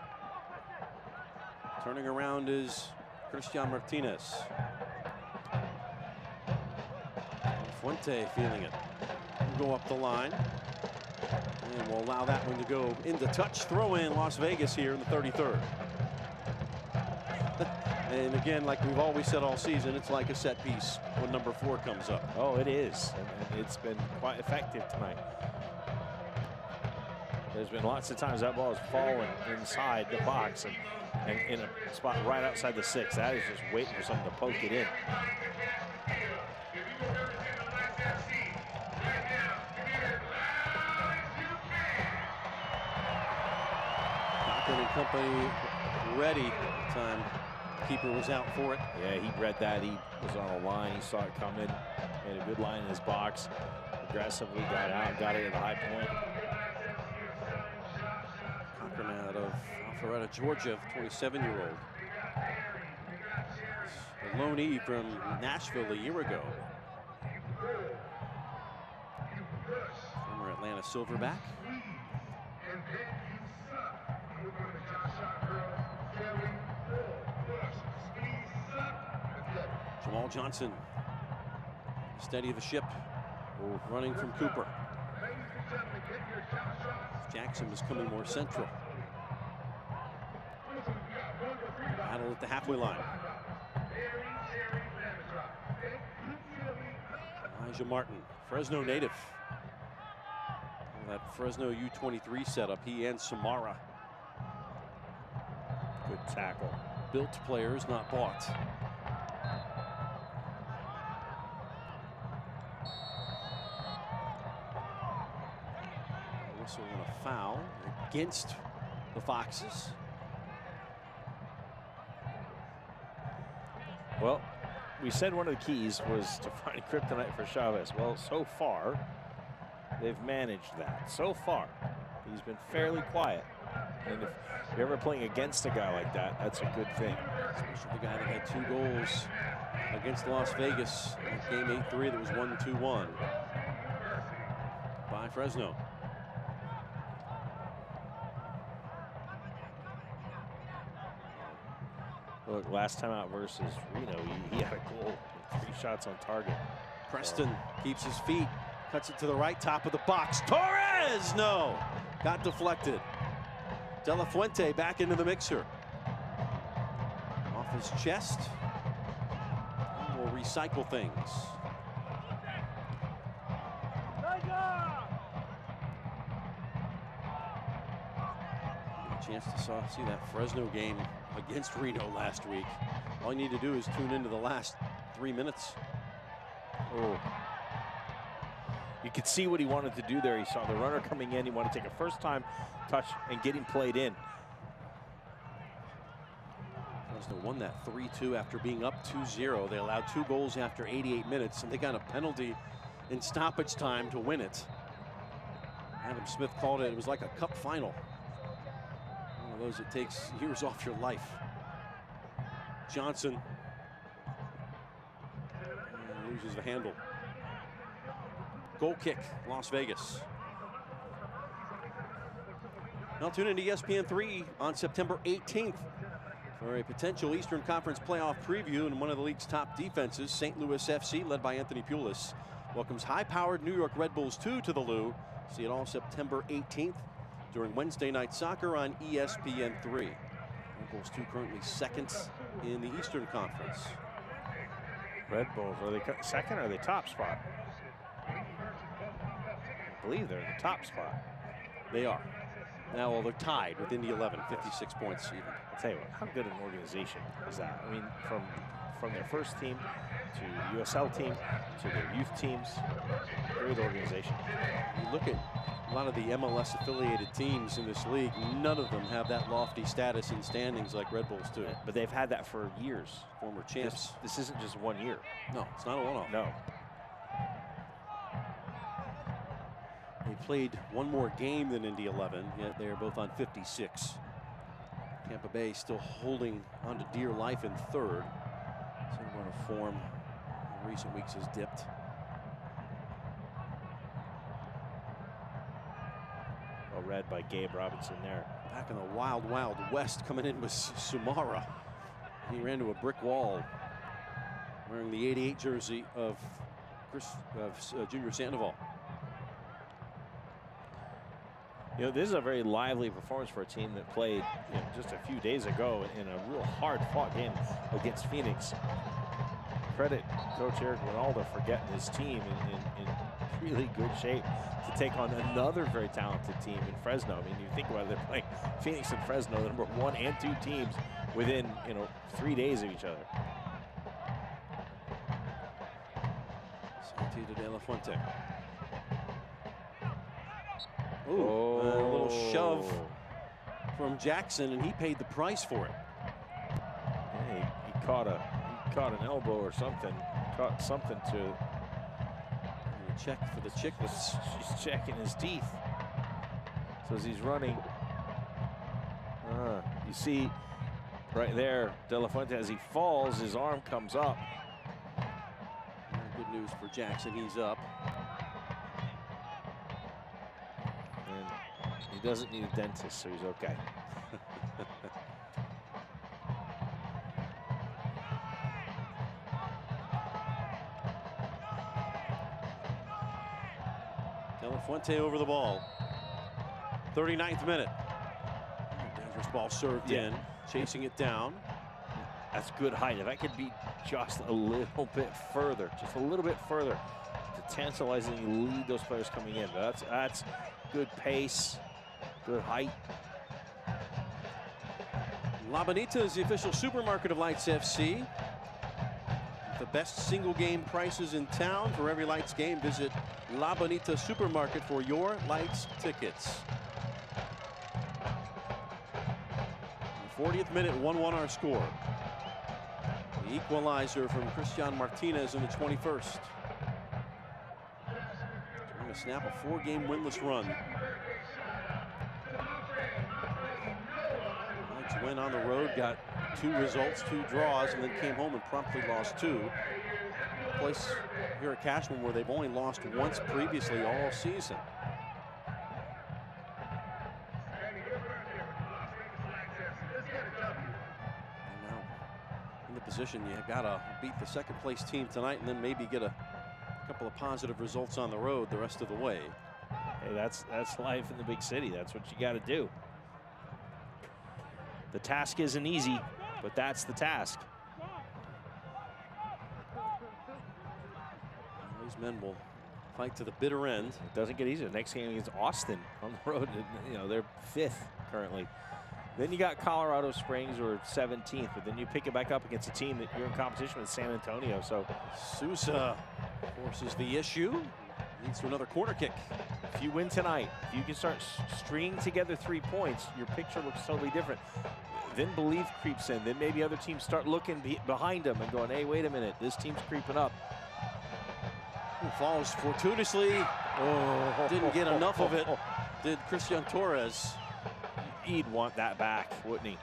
Turning around is Christian Martinez. Fuente feeling it. Go up the line. And we'll allow that one to go into touch. Throw in Las Vegas here in the 33rd. And again, like we've always said all season, it's like a set piece when number 4 comes up. Oh, it is. And it's been quite effective tonight. There's been lots of times that ball has fallen inside the box and in a spot right outside the 6. That is just waiting for someone to poke it in. Cochran and company ready. Time keeper was out for it. Yeah, he read that. He was on a line. He saw it coming. Made a good line in his box. Aggressively got out, got it at a high point. Cochran out of Alpharetta, Georgia, 27-year-old. A loanee from Nashville a year ago. Former Atlanta Silverback. Jamal Johnson, steady the ship, running from Cooper. Jackson was coming more central. Battle at the halfway line. Elijah Martin, Fresno native. That Fresno U23 setup, he and Samara. Good tackle. Built players, not bought. Whistle and a foul against the Foxes. Well, we said one of the keys was to find kryptonite for Chavez. Well, so far, they've managed that. So far, he's been fairly quiet. And if you're ever playing against a guy like that, that's a good thing. Especially the guy that had 2 goals against Las Vegas. Game 8-3 that was 1-2-1 by Fresno. Look, last time out versus Reno, he had a goal, 3 shots on target. Preston keeps his feet, cuts it to the right, top of the box. Torres, no, got deflected. De La Fuente back into the mixer. Off his chest. We'll recycle things. A chance to see that Fresno game against Reno last week. All you need to do is tune into the last 3 minutes. Oh. You could see what he wanted to do there. He saw the runner coming in. He wanted to take a first-time touch and get him played in. Fresno won that 3-2 after being up 2-0. They allowed 2 goals after 88 minutes, and they got a penalty in stoppage time to win it. Adam Smith called it. It was like a cup final. One of those that takes years off your life. Johnson loses the handle. Goal kick, Las Vegas. Now tune into ESPN3 on September 18th for a potential Eastern Conference playoff preview, and one of the league's top defenses, St. Louis FC, led by Anthony Pulis, welcomes high-powered New York Red Bulls 2 to the Lou. See it all September 18th during Wednesday Night Soccer on ESPN3. Red Bulls 2 currently second in the Eastern Conference. Red Bulls, are they second or are they top spot? I believe they're in the top spot. They are. Now, well, they're tied with Indy 11, 56 points even. I'll tell you what, how good an organization is that? I mean, from their first team to USL team to their youth teams, great organization. You look at a lot of the MLS affiliated teams in this league, none of them have that lofty status in standings like Red Bulls do. But they've had that for years. Former champs. This isn't just 1 year. No, it's not a one-off. No. They played one more game than Indy 11, yet they're both on 56. Tampa Bay still holding on to dear life in third. Some run of form in recent weeks has dipped. Well read by Gabe Robinson there. Back in the wild, wild west, coming in was Sumara. He ran to a brick wall wearing the 88 jersey of Junior Sandoval. You know, this is a very lively performance for a team that played, you know, just a few days ago in a real hard-fought game against Phoenix. Credit Coach Eric Ronaldo for getting his team in really good shape to take on another very talented team in Fresno. I mean, you think about it, they're playing Phoenix and Fresno, the number 1 and 2 teams within, you know, 3 days of each other. Santi to De La Fuente. Ooh, a little shove from Jackson, and he paid the price for it. Yeah, he caught an elbow or something. Caught something to check for the chicklets. She's checking his teeth. So as he's running, you see right there, De La Fuente, as he falls, his arm comes up. Good news for Jackson, he's up. He doesn't need a dentist, so he's okay. De La Fuente over the ball. 39th minute. Dangerous ball served in, chasing it down. That's good height. If that could be just a little bit further, just a little bit further, to tantalizingly lead those players coming in. But that's good pace. Good height. La Bonita is the official supermarket of Lights FC. The best single game prices in town. For every Lights game, visit La Bonita Supermarket for your Lights tickets. 40th minute, 1-1 our score. The The equalizer from Christian Martinez in the 21st. Trying to snap a 4-game winless run. Knights went on the road, got 2 results, 2 draws, and then came home and promptly lost 2. A place here at Cashman where they've only lost once previously all season. Position, you gotta beat the second place team tonight and then maybe get a couple of positive results on the road the rest of the way. Hey, that's life in the big city. That's what you got to do. The task isn't easy, but that's the task. These men will fight to the bitter end. It doesn't get easier. The next game against Austin on the road. You know, they're 5th currently. Then you got Colorado Springs, or 17th, but then you pick it back up against a team that you're in competition with, San Antonio. So Sousa forces the issue. Leads to another corner kick. If you win tonight, if you can start stringing together 3 points, your picture looks totally different. Then belief creeps in. Then maybe other teams start looking behind them and going, hey, wait a minute, this team's creeping up. Falls fortuitously. Oh, didn't get enough of it. Did Christian Torres. He'd want that back, wouldn't he?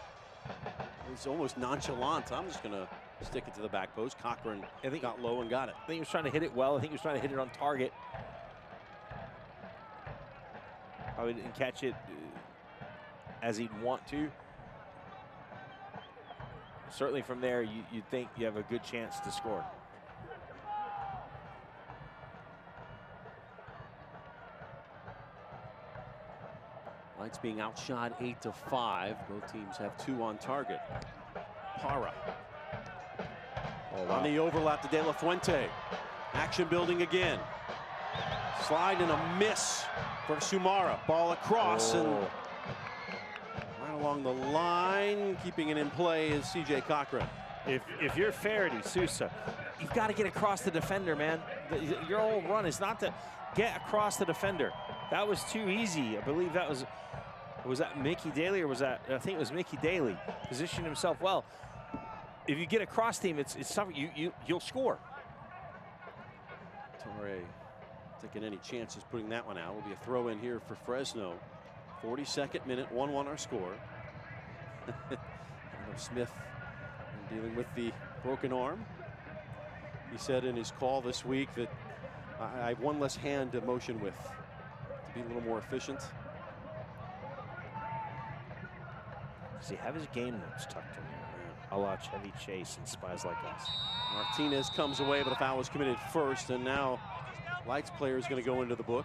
He's almost nonchalant. I'm just going to stick it to the back post. Cochran got low and got it. I think he was trying to hit it well. I think he was trying to hit it on target. Probably didn't catch it as he'd want to. Certainly from there, you'd think you have a good chance to score. Knights being outshot 8-5. Both teams have 2 on target. Para. Oh, wow. On the overlap to De La Fuente. Action building again. Slide and a miss for Sumara. Ball across and right along the line. Keeping it in play is C.J. Cochran. If you're Faraday, Sousa, you've got to get across the defender, man. Your whole run is not to get across the defender. That was too easy. I believe that was that Mickey Daly, or was that, I think it was Mickey Daly, positioned himself well. If you get across the team, it's something you'll score. Torre taking any chances putting that one out. Will be a throw in here for Fresno. 42nd minute, 1-1 our score. Smith dealing with the broken arm. He said in his call this week that I have one less hand to motion with to be a little more efficient. Does he have his game notes tucked in there? A la Chevy Chase and Spies Like Us. Martinez comes away, but a foul was committed first, and now Lights player is going to go into the book.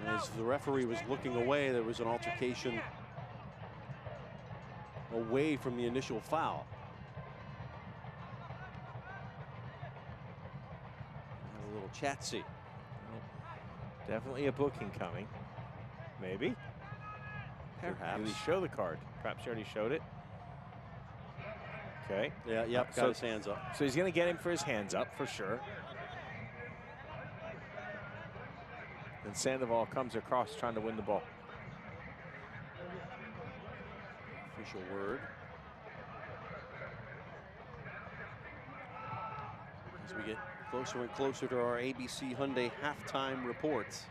As the referee was looking away, there was an altercation away from the initial foul. A little chatsy. Definitely a booking coming. Maybe. Perhaps. Did he show the card? Perhaps he already showed it. Okay. Yeah, yep, got his hands up. So he's going to get him for his hands up, for sure. And Sandoval comes across trying to win the ball. Official word. As we get closer and closer to our ABC Hyundai halftime reports.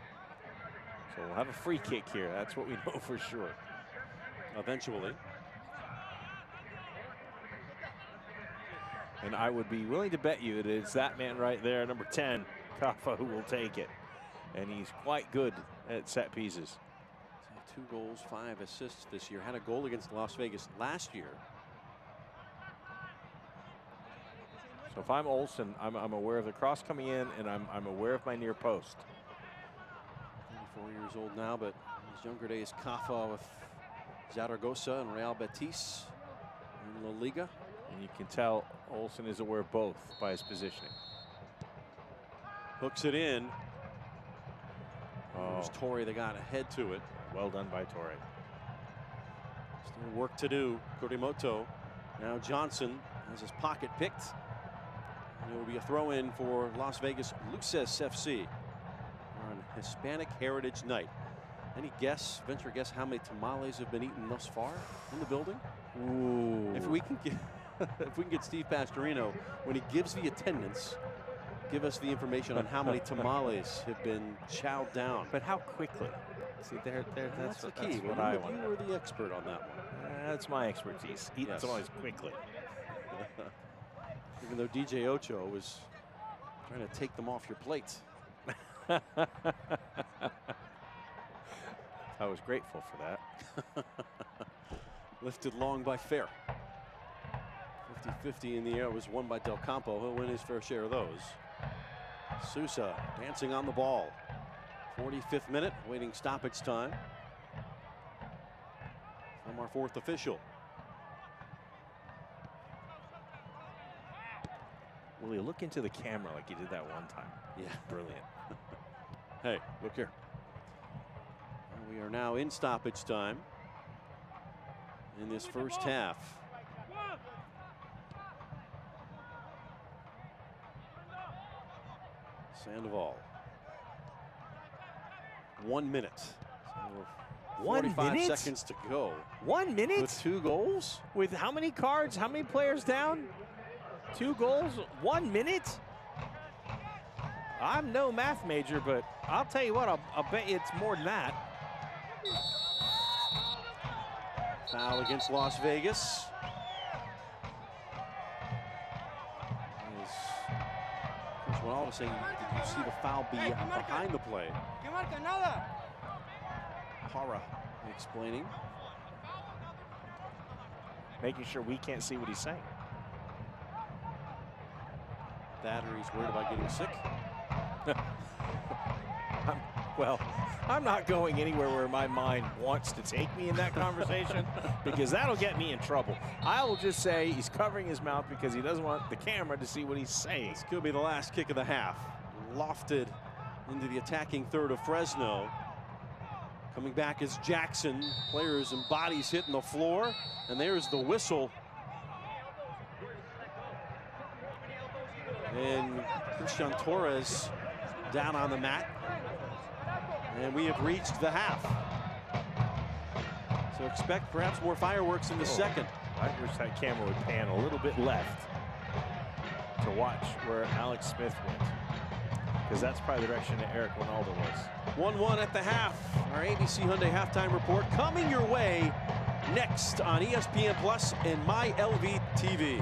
So we'll have a free kick here. That's what we know for sure. Eventually. And I would be willing to bet you that it's that man right there, number 10, Kaffa, who will take it. And he's quite good at set pieces. 2 goals, 5 assists this year. Had a goal against Las Vegas last year. So if I'm Olsen, I'm aware of the cross coming in, and I'm aware of my near post. 34 years old now, but his younger days, Kaffa with Zaragoza and Real Betis in La Liga. And you can tell Olsen is aware of both by his positioning. Hooks it in. Oh. There's Torre that got ahead to it. Well done by Torre. Still work to do. Kurimoto. Now Johnson has his pocket picked. And it will be a throw in for Las Vegas Luces FC on Hispanic Heritage Night. Any venture guess how many tamales have been eaten thus far in the building? Ooh. If we can get if we can get Steve Pastorino, when he gives the attendance, give us the information on how many tamales have been chowed down. But how quickly? See, that's the key. That's what I want. You were the expert on that one. That's my expertise. Eat tamales quickly. Even though DJ Ocho was trying to take them off your plate. I was grateful for that. Lifted long by Fair. 50-50 in the air was won by Del Campo. He'll win his fair share of those. Sousa dancing on the ball. 45th minute, waiting stoppage time from our fourth official. Will he look into the camera like he did that one time? Yeah, brilliant. Hey, look here. We are now in stoppage time in this first half. Sandoval. 1 minute. So 45 seconds to go. 1 minute? With 2 goals? With how many cards? How many players down? 2 goals? 1 minute? I'm no math major, but I'll tell you what, I'll bet you it's more than that. Foul against Las Vegas. Coach Winalda was saying, did you see the foul behind the play? Hara explaining. Making sure we can't see what he's saying. That or he's worried about getting sick. Well, I'm not going anywhere where my mind wants to take me in that conversation because that'll get me in trouble. I will just say he's covering his mouth because he doesn't want the camera to see what he's saying. This could be the last kick of the half. Lofted into the attacking third of Fresno. Coming back is Jackson. Players and bodies hitting the floor. And there's the whistle. And Christian Torres down on the mat. And we have reached the half. So expect perhaps more fireworks in the second. I wish that camera would pan a little bit left to watch where Alex Smith went, because that's probably the direction that Eric Winalda was. 1-1 at the half. Our ABC Hyundai halftime report coming your way next on ESPN Plus and MyLV TV.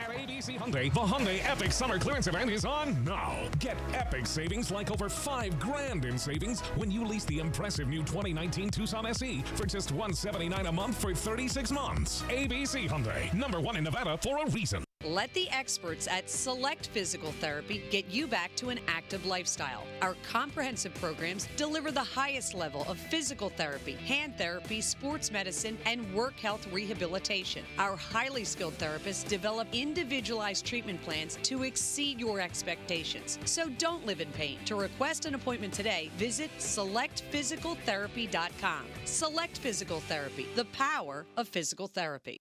ABC Hyundai, the Hyundai Epic Summer Clearance Event is on now. Get epic savings like over $5 grand in savings when you lease the impressive new 2019 Tucson SE for just $179 a month for 36 months. ABC Hyundai, #1 in Nevada for a reason. Let the experts at Select Physical Therapy get you back to an active lifestyle. Our comprehensive programs deliver the highest level of physical therapy, hand therapy, sports medicine, and work health rehabilitation. Our highly skilled therapists develop individualized treatment plans to exceed your expectations. So don't live in pain. To request an appointment today, visit selectphysicaltherapy.com. Select Physical Therapy, the power of physical therapy.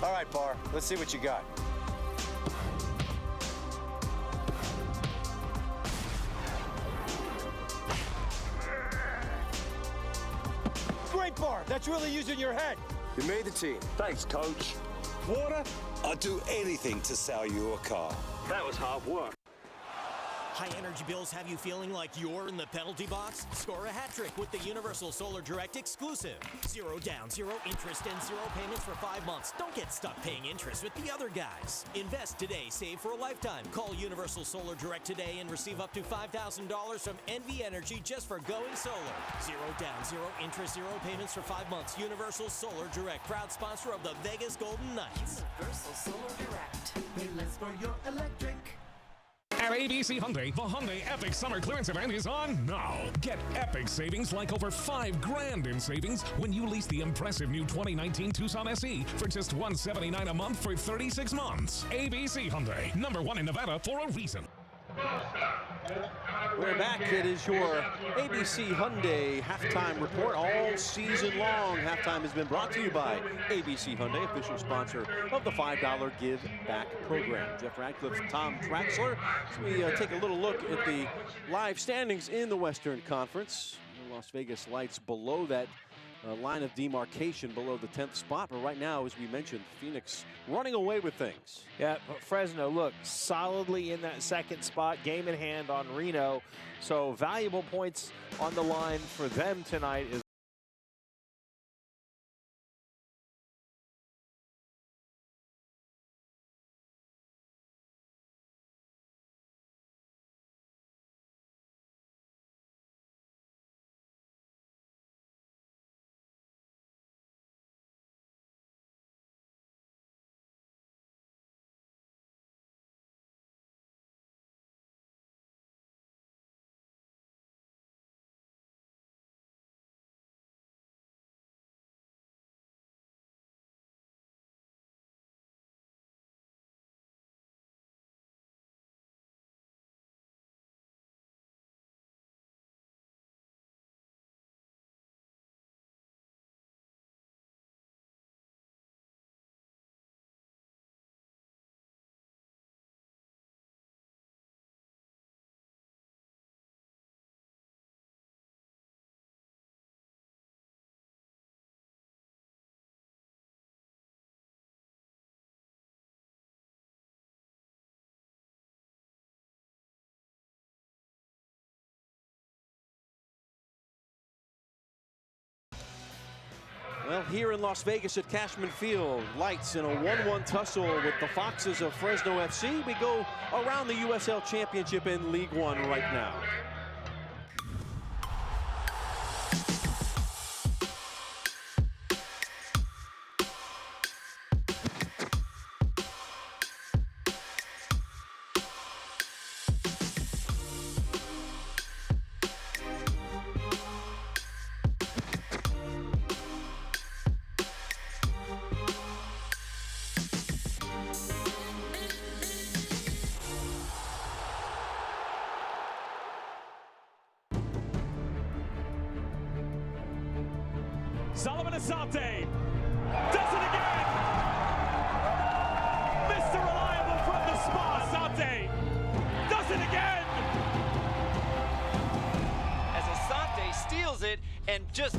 All right, Parr, let's see what you got. Great, Parr. That's really using your head. You made the team. Thanks, coach. Water? I'd do anything to sell you a car. That was hard work. High energy bills have you feeling like you're in the penalty box? Score a hat trick with the Universal Solar Direct exclusive. 0 down, 0 interest, and 0 payments for 5 months. Don't get stuck paying interest with the other guys. Invest today, save for a lifetime. Call Universal Solar Direct today and receive up to $5,000 from NV Energy just for going solar. 0 down, 0 interest, 0 payments for 5 months. Universal Solar Direct, proud sponsor of the Vegas Golden Knights. Universal Solar Direct. Pay less for your electric. At ABC Hyundai, the Hyundai Epic Summer Clearance Event is on now. Get epic savings like over $5 grand in savings when you lease the impressive new 2019 Tucson SE for just $179 a month for 36 months. ABC Hyundai, #1 in Nevada for a reason. We're back. It is your ABC Hyundai halftime report. All season long, halftime has been brought to you by ABC Hyundai, official sponsor of the $5 Give Back program. Jeff Radcliffe, Tom Traxler. So we take a little look at the live standings in the Western Conference. The Las Vegas Lights below that line of demarcation, below the 10th spot. But right now, as we mentioned, Phoenix running away with things. Yeah, but Fresno, look, solidly in that second spot, game in hand on Reno. So valuable points on the line for them tonight. Well, here in Las Vegas at Cashman Field, Lights in a 1-1 tussle with the Foxes of Fresno FC. We go around the USL Championship in League One right now. Solomon Asante does it again. Mr. Reliable from the spot. Asante does it again. As Asante steals it and just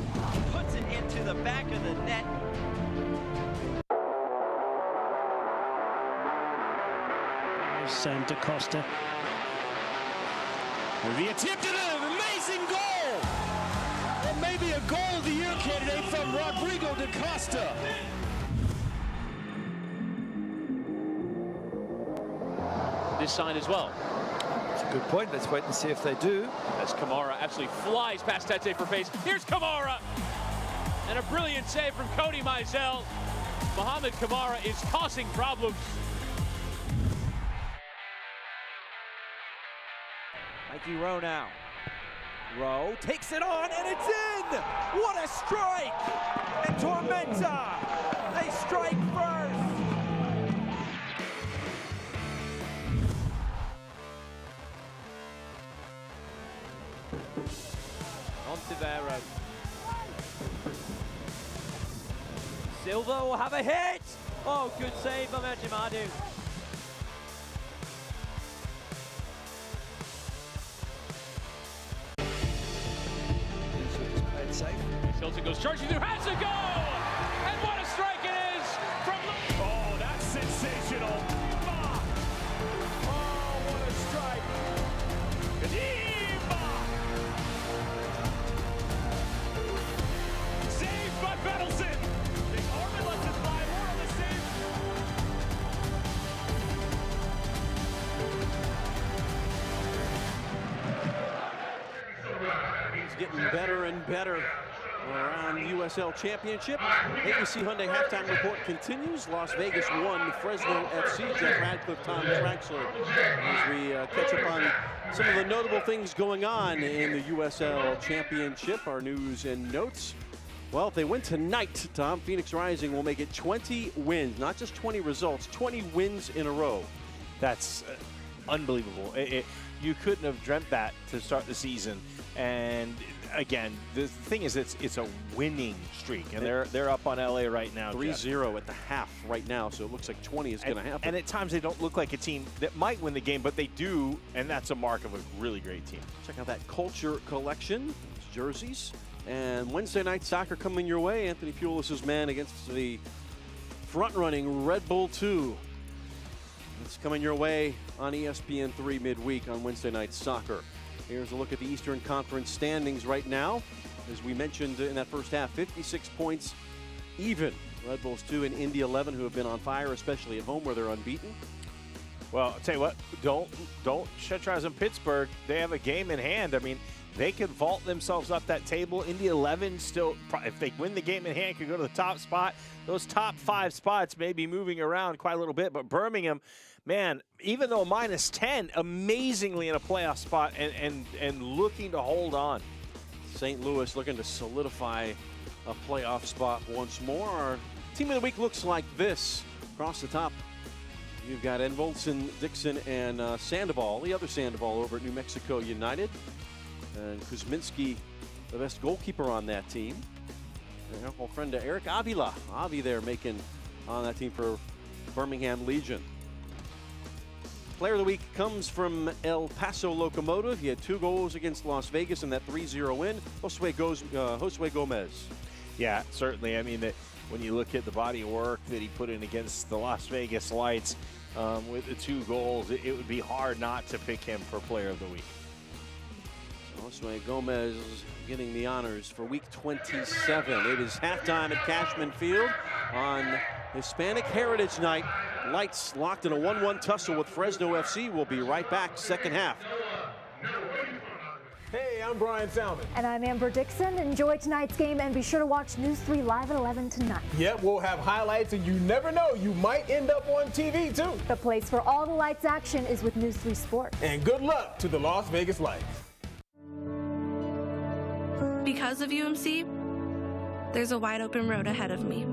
puts it into the back of the net. There's DaCosta. The attempt at an amazing goal. Maybe a goal of the year candidate from Rodrigo DaCosta. This side as well. That's a good point. Let's wait and see if they do. As Kamara actually flies past Tete for face. Here's Kamara. And a brilliant save from Cody Mizell. Mohamed Kamara is causing problems. Mikey Rowe now. Rowe takes it on, and it's in! What a strike! And Tormenta, they strike first! On Tavero. Silva will have a hit! Oh, good save by Majimadu. Hilton goes charging through, has a goal! And what a strike it is from... Oh, that's sensational! Oh, what a strike! Kadima! Saved by Bettleson! They Orman lets it fly, more on the save. He's getting better and better around the USL Championship. ABC Hyundai halftime report continues. Las Vegas 1, Fresno FC. Jeff Radcliffe, Tom Traxler, as we catch up on some of the notable things going on in the USL Championship. Our news and notes. Well, if they win tonight, Tom, Phoenix Rising will make it 20 wins, not just 20 results, 20 wins in a row. That's unbelievable. you couldn't have dreamt that to start the season. And again, the thing is, it's a winning streak, and they're up on LA right now. 3-0 at the half right now, so it looks like 20 is going to happen. And at times they don't look like a team that might win the game, but they do, and that's a mark of a really great team. Check out that Culture Collection, jerseys. And Wednesday night soccer coming your way. Anthony Pulis' man against the front-running Red Bull 2. It's coming your way on ESPN3 midweek on Wednesday night soccer. Here's a look at the Eastern Conference standings right now. As we mentioned in that first half, 56 points even. Red Bulls 2 and Indy 11, who have been on fire, especially at home where they're unbeaten. Well, I'll tell you what, don't shut your eyes on Pittsburgh. They have a game in hand. I mean, they could vault themselves up that table. Indy 11 still, if they win the game in hand, could go to the top spot. Those top 5 spots may be moving around quite a little bit, but Birmingham, man, even though -10, amazingly in a playoff spot and looking to hold on. St. Louis looking to solidify a playoff spot once more. Our team of the week looks like this. Across the top, you've got Envolson, Dixon, and Sandoval, the other Sandoval over at New Mexico United. And Kuzminski, the best goalkeeper on that team. And our friend Eric Avila. Avi there making on that team for Birmingham Legion. Player of the week comes from El Paso Locomotive. He had 2 goals against Las Vegas in that 3-0 win. Josue Gomez. Yeah, certainly. I mean, when you look at the body of work that he put in against the Las Vegas Lights with the 2 goals, it would be hard not to pick him for Player of the Week. Josue Gomez getting the honors for week 27. It is halftime at Cashman Field on Hispanic Heritage Night. Lights locked in a 1-1 tussle with Fresno FC. We'll be right back, second half. Hey, I'm Brian Salmon. And I'm Amber Dixon. Enjoy tonight's game and be sure to watch News 3 live at 11 tonight. Yep, we'll have highlights and you never know, you might end up on TV too. The place for all the Lights action is with News 3 Sports. And good luck to the Las Vegas Lights. Because of UMC, there's a wide open road ahead of me.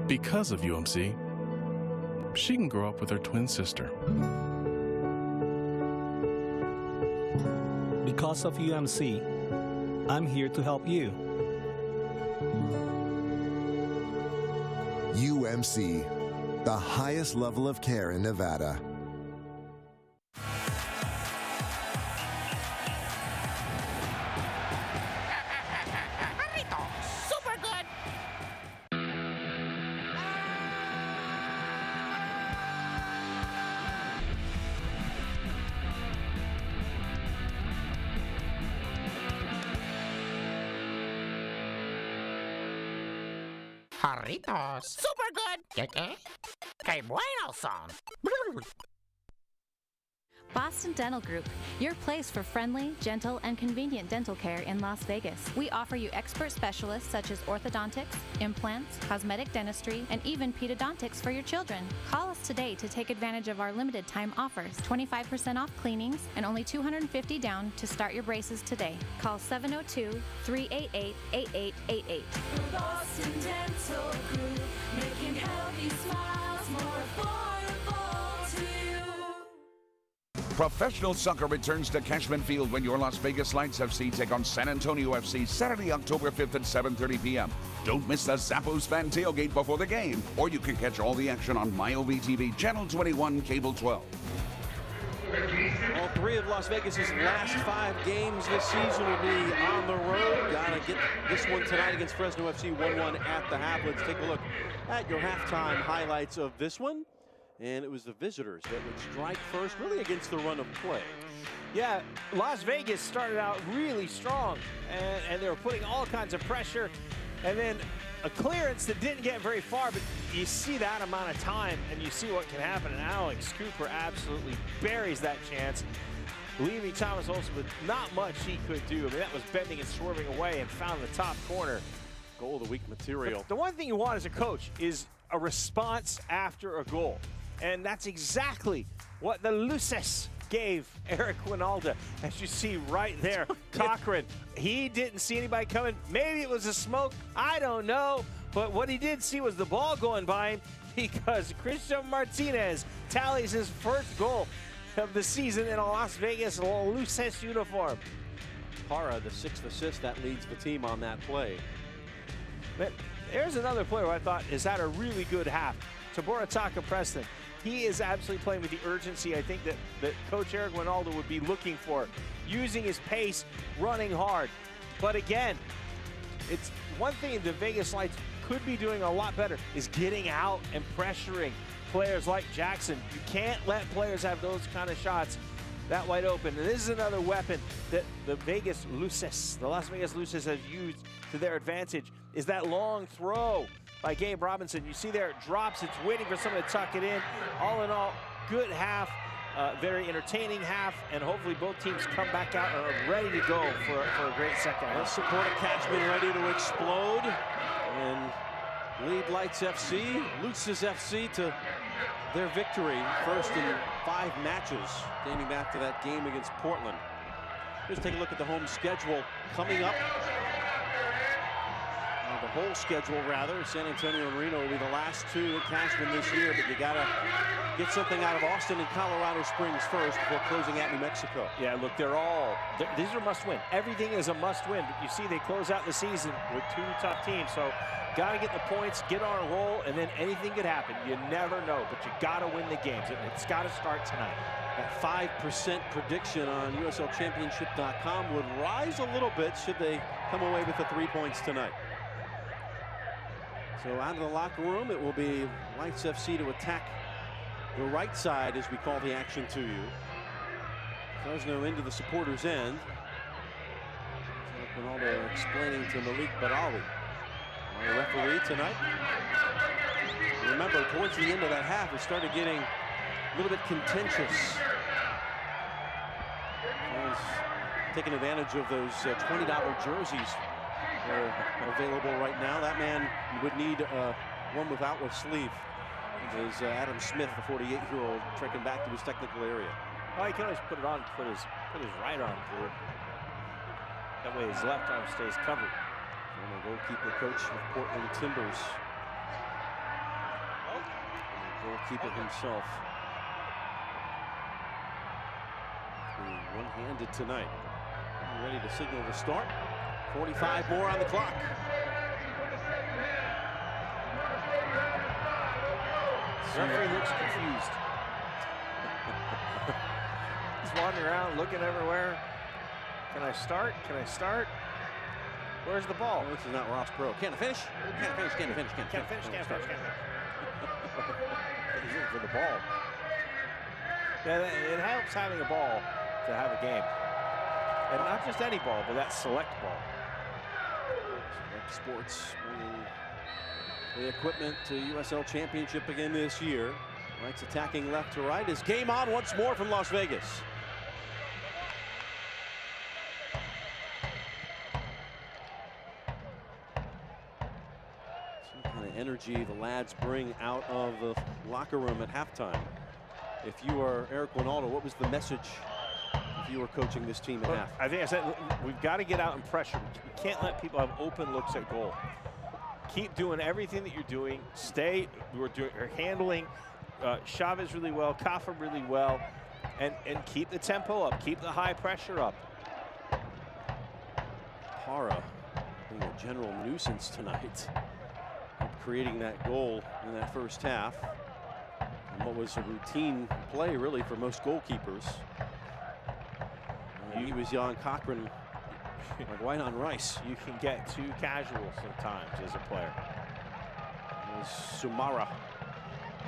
Because of UMC, she can grow up with her twin sister. Because of UMC, I'm here to help you. UMC, the highest level of care in Nevada. Jarritos. Super good. Que bueno son. Boston Dental Group, your place for friendly, gentle, and convenient dental care in Las Vegas. We offer you expert specialists such as orthodontics, implants, cosmetic dentistry, and even pedodontics for your children. Call us today to take advantage of our limited time offers. 25% off cleanings and only $250 down to start your braces today. Call 702-388-8888. Boston Dental Group, making healthy smiles more affordable to you. Professional soccer returns to Cashman Field when your Las Vegas Lights FC take on San Antonio FC Saturday, October 5th at 7:30 p.m. Don't miss the Zappos fan tailgate before the game, or you can catch all the action on MyOV TV, Channel 21, Cable 12. All 3 of Las Vegas's last 5 games this season will be on the road. Gotta get this one tonight against Fresno FC, 1-1 at the half. Let's take a look at your halftime highlights of this one. And it was the visitors that would strike first, really against the run of play. Yeah, Las Vegas started out really strong, and they were putting all kinds of pressure. And then a clearance that didn't get very far, but you see that amount of time, and you see what can happen. And Alex Cooper absolutely buries that chance, leaving Thomas Olsen with not much he could do. I mean, that was bending and swerving away and found the top corner. Goal of the week material. But the one thing you want as a coach is a response after a goal. And that's exactly what the Luces gave Eric Winalda. As you see right there, Cochran, he didn't see anybody coming. Maybe it was a smoke, I don't know. But what he did see was the ball going by him. because Christian Martinez tallies his first goal of the season in a Las Vegas Luces uniform. Parra, the 6th assist, that leads the team on that play. But there's another player who I thought has had a really good half. Taborataka Preston. He is absolutely playing with the urgency I think that Coach Eric Winaldo would be looking for. Using his pace, running hard. But again, it's one thing the Vegas Lights could be doing a lot better is getting out and pressuring players like Jackson. You can't let players have those kind of shots that wide open. And this is another weapon that the Las Vegas Luces have used to their advantage, is that long throw by Gabe Robinson. You see there, it drops, it's waiting for someone to tuck it in. All in all, good half, very entertaining half, and hopefully both teams come back out and are ready to go for a great second half. Let's support a Cashman ready to explode and lead Lights FC, Luces FC to their victory, first in 5 matches, dating back to that game against Portland. Just take a look at the home schedule coming up. The whole schedule, rather. San Antonio and Reno will be the last 2 at Cashman this year, but you gotta get something out of Austin and Colorado Springs first before closing out New Mexico. Yeah, look, these are must-win. Everything is a must-win, but you see they close out the season with 2 tough teams, so gotta get the points, get on a roll, and then anything could happen. You never know, but you gotta win the games, and it's gotta start tonight. That 5% prediction on USLChampionship.com would rise a little bit should they come away with the 3 points tonight. So out of the locker room, it will be Lights FC to attack the right side as we call the action to you. Fresno into the supporters' end. Ronaldo explaining to Malik Badawi, our referee tonight. Remember, towards the end of that half, it started getting a little bit contentious. Fans taking advantage of those $20 jerseys are available right now. That man would need one without a sleeve. It is Adam Smith, the 48-year-old, trekking back to his technical area. Well, he can always put it on, put his right arm through. That way his left arm stays covered. Former goalkeeper coach of Portland Timbers. And the goalkeeper himself. One-handed tonight. Ready to signal the start. 45 more on the clock. Referee looks confused. He's wandering around, looking everywhere. Can I start? Can I start? Where's the ball? This is not Ross Pro. Can't finish? Can't finish, can't finish, can't Can't finish, can't finish, can't finish. He's looking for the ball. Yeah, it helps having a ball to have a game. And not just any ball, but that select ball. Select Sports bringing the equipment to USL Championship again this year. Lights attacking left to right. Is game on once more from Las Vegas. Some kind of energy the lads bring out of the locker room at halftime. If you are Eric Winaldo, what was the message if you were coaching this team at half? I think I said we've got to get out and pressure. We can't let people have open looks at goal. Keep doing everything that you're doing. We're handling Chavez really well, Kaffa really well, and keep the tempo up, keep the high pressure up. Parra being a general nuisance tonight, creating that goal in that first half. And what was a routine play, really, for most goalkeepers. He was Jan Cochran, like white on rice. You can get too casual sometimes as a player. There's Sumara.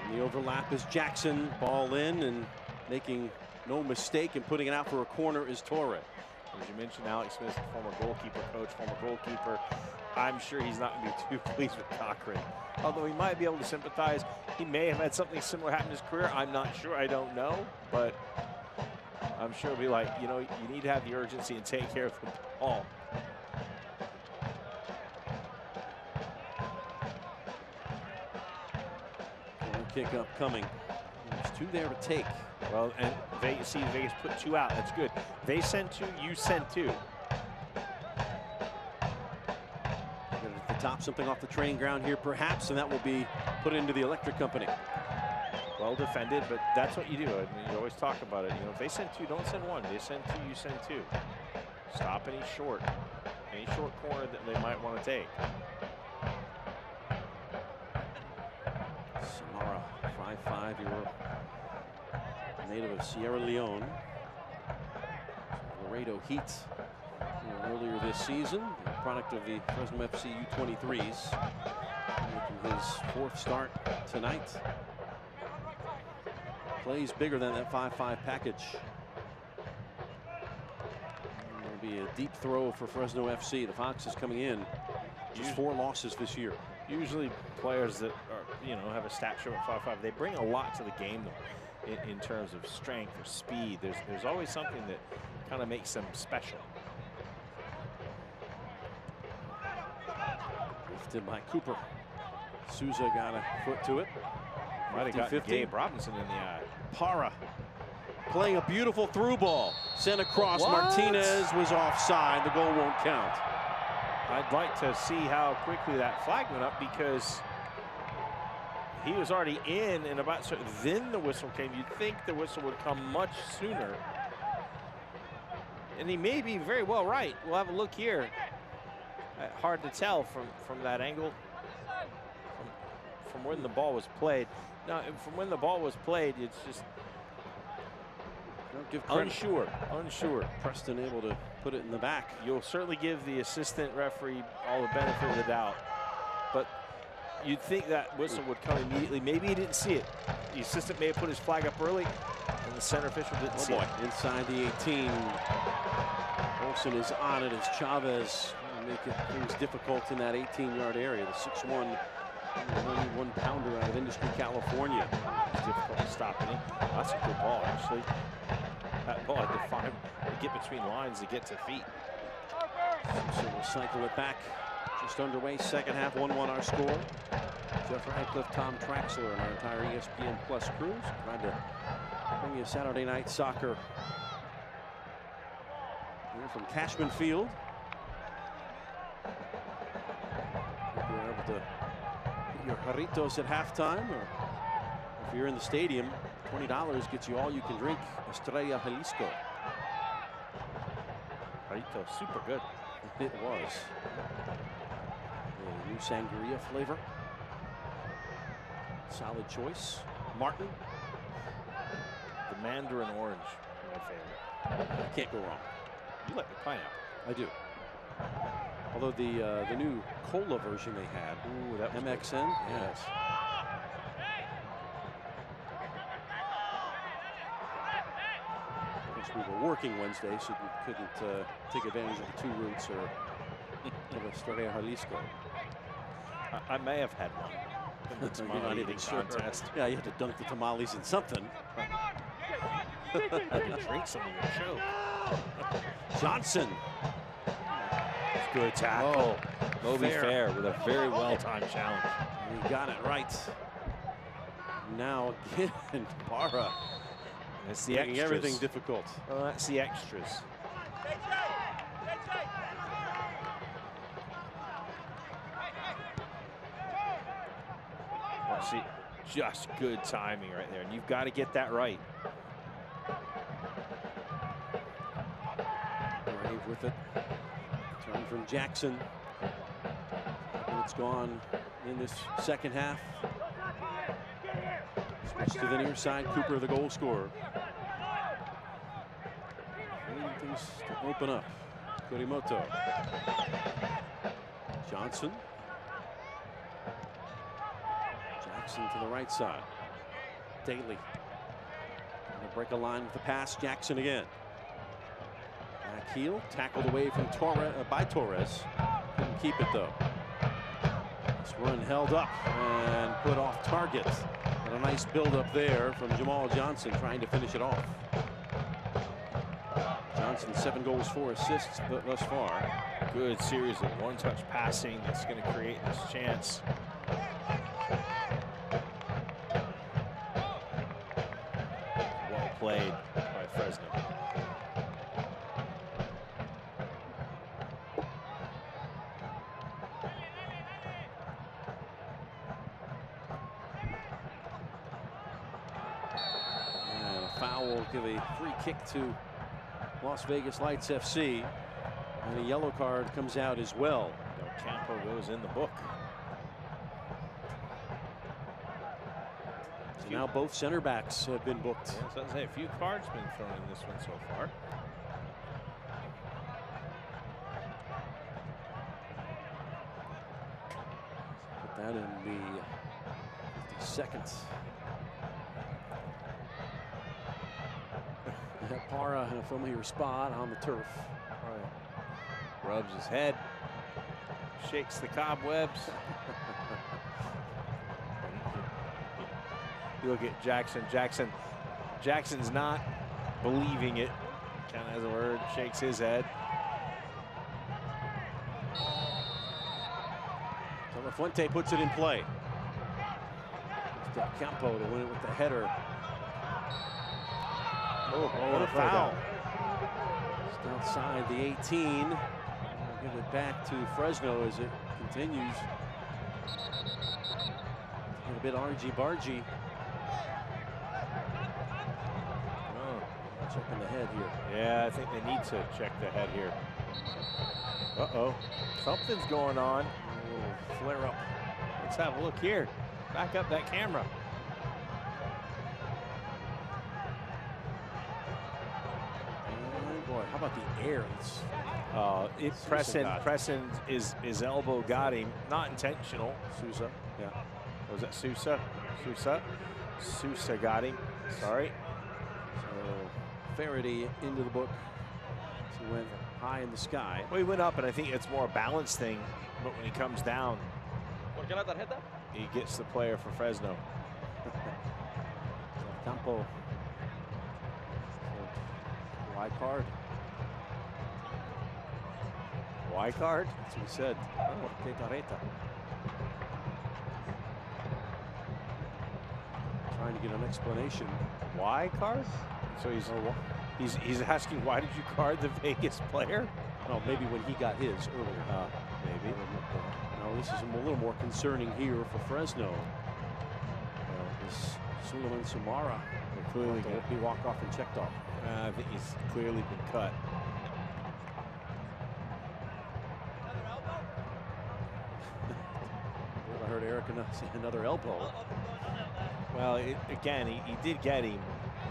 And the overlap is Jackson. Ball in and making no mistake and putting it out for a corner is Torre. As you mentioned, Alex Smith, former goalkeeper coach, former goalkeeper. I'm sure he's not going to be too pleased with Cochran. Although he might be able to sympathize. He may have had something similar happen in his career. I'm not sure. I don't know. But I'm sure he'll be like, you know, you need to have the urgency and take care of the ball. Kick up coming. There's 2 there to take. Well, and Vegas put 2 out. That's good. They send 2, you send 2. The Chop something off the training ground here, perhaps, and that will be put into the electric company. Well defended, but that's what you do. I mean, you always talk about it. You know, if they send two, don't send one. They send two, you send two. Stop any short corner that they might want to take. Samara, 5'5", native of Sierra Leone. Laredo Heat earlier this season, a product of the Fresno FC U23s. Making his 4th start tonight. Plays bigger than that 5'5" package. It'll be a deep throw for Fresno FC. The Foxes coming in, just 4 losses this year. Usually players that are, you know, have a stat show at 5'5", they bring a lot to the game though, in terms of strength or speed. There's always something that kind of makes them special. Lifted by Cooper. Souza got a foot to it. Might have got Gabe Robinson in the eye. Para playing a beautiful through ball. Sent across. What? Martinez was offside. The goal won't count. I'd like to see how quickly that flag went up, because he was already in and about, so then the whistle came. You'd think the whistle would come much sooner. And he may be very well right. We'll have a look here. Hard to tell from that angle. From when the ball was played. No, from when the ball was played, it's just don't give credit. Unsure. Preston able to put it in the back. You'll certainly give the assistant referee all the benefit of the doubt, but you'd think that whistle would come immediately. Maybe he didn't see it. The assistant may have put his flag up early, and the center official didn't see it. Inside the 18. Olsen is on it as Chavez making things difficult in that 18-yard area. The 6'1", 91-pounder out of Industry, California. It's difficult to stop any. That's a good ball, actually. That ball had to find to get between lines to get to feet. So we'll cycle it back. Just underway, second half, 1-1 our score. Jeff Radcliffe, Tom Traxler, and our entire ESPN Plus crews trying to bring you Saturday night soccer here from Cashman Field. Hope you're able to get your jarritos at halftime, or if you're in the stadium, $20 gets you all you can drink Estrella Jalisco. Jarrito, super good. It was. A new sangria flavor. Solid choice. Martin. The mandarin orange, my favorite. Can't go wrong. You like the pineapple. I do. Although the new cola version they had. Ooh, that was MXN. Good. Yes. We were working Wednesday, so we couldn't take advantage of the 2 routes or of Estrella Jalisco. I may have had one. You're not even sure. Yeah, you had to dunk the tamales in something. I could drink some of your show. Johnson. Good tackle. Moby Fair with a very well-timed challenge. He got it right. Now again, Para. It's the making extras. Everything difficult. That's the extras. See, just good timing right there, and you've got to get that right. Brave with it. Turn from Jackson. And it's gone in this second half. Switch to the near side. Cooper, the goal scorer. Waiting things to open up. Kurimoto. Johnson. Jackson to the right side. Daly. Trying to break a line with the pass. Jackson again. Back heel. Tackled away from by Torres. Couldn't keep it though. This run held up and put off target. And a nice build up there from Jamal Johnson trying to finish it off. Johnson 7 goals, 4 assists thus far. Good series of one-touch passing that's going to create this chance. Well played by Fresno. foul will give a free kick to Las Vegas Lights FC. And a yellow card comes out as well. Del Campo goes in the book. So now both center backs have been booked. Yeah, so I'd say a few cards been thrown in this one so far. Put that in the 52nd. Parra in a familiar spot on the turf. Right. Rubs his head, shakes the cobwebs. You look at Jackson. Jackson's not believing it. Kind of has a word, shakes his head. So La Fuente puts it in play. It's Del Campo to win it with the header. Oh, what a foul. Just outside the 18. We'll give it back to Fresno as it continues. A bit argy-bargy. Oh, checking the head here. Yeah, I think they need to check the head here. Uh-oh, something's going on. A little flare up. Let's have a look here. Back up that camera. Boy, how about the air? Preston, his elbow got him. Not intentional. Sousa. Yeah. Was that Sousa? Sousa got him. Sorry. So Faraday into the book. So he went high in the sky. Well, he went up, and I think it's more a balance thing. But when he comes down, he gets the player for Fresno. Campo. Wide card. Wide card? That's what he said. Oh, trying to get an explanation. Why card? So he's asking, why did you card the Vegas player? No, maybe when he got his earlier. Maybe. No, this is a little more concerning here for Fresno. This Suleiman Samara clearly going to be walked off and checked off. I think he's clearly been cut. I heard Eric say another elbow. Well, again, he did get him,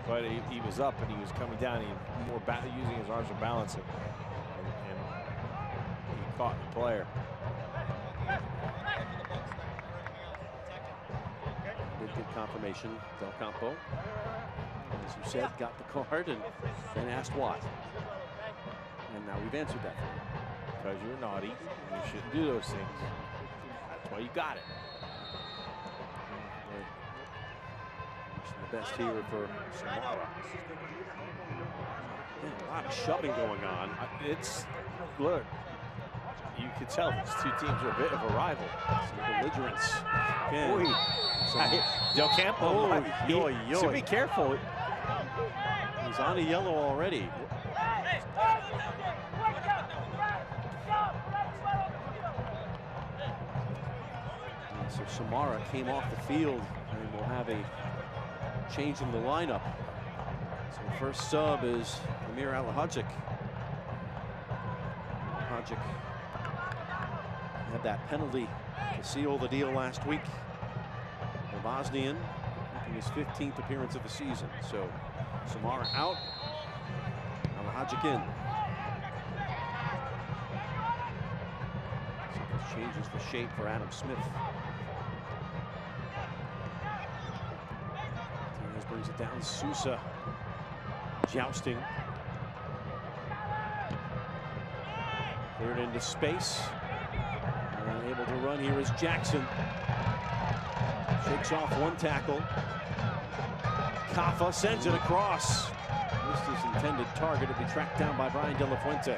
but he was up and he was coming down. He more using his arms to balance it, and he caught the player. Did get confirmation. Del Campo, as you said, got the card and then asked why. And now we've answered that for you. Because you're naughty, and you shouldn't do those things. That's why you got it. The best here for Samara. Yeah, a lot of shoving going on. Look, you could tell these two teams are a bit of a rival. Some belligerence. Del Campo, should be careful. He's on a yellow already. So Samara came off the field and will have a change in the lineup. So first sub is Amir Alhajic. Alhajic had that penalty to seal the deal last week. The Bosnian making his 15th appearance of the season. So Samara out, Alhajic in. So this changes the shape for Adam Smith. Brings it down. Sousa jousting. Cleared into space. And able to run here is Jackson. Shakes off one tackle. Kafa sends it across. Missed his intended target to be tracked down by Brian De La Fuente.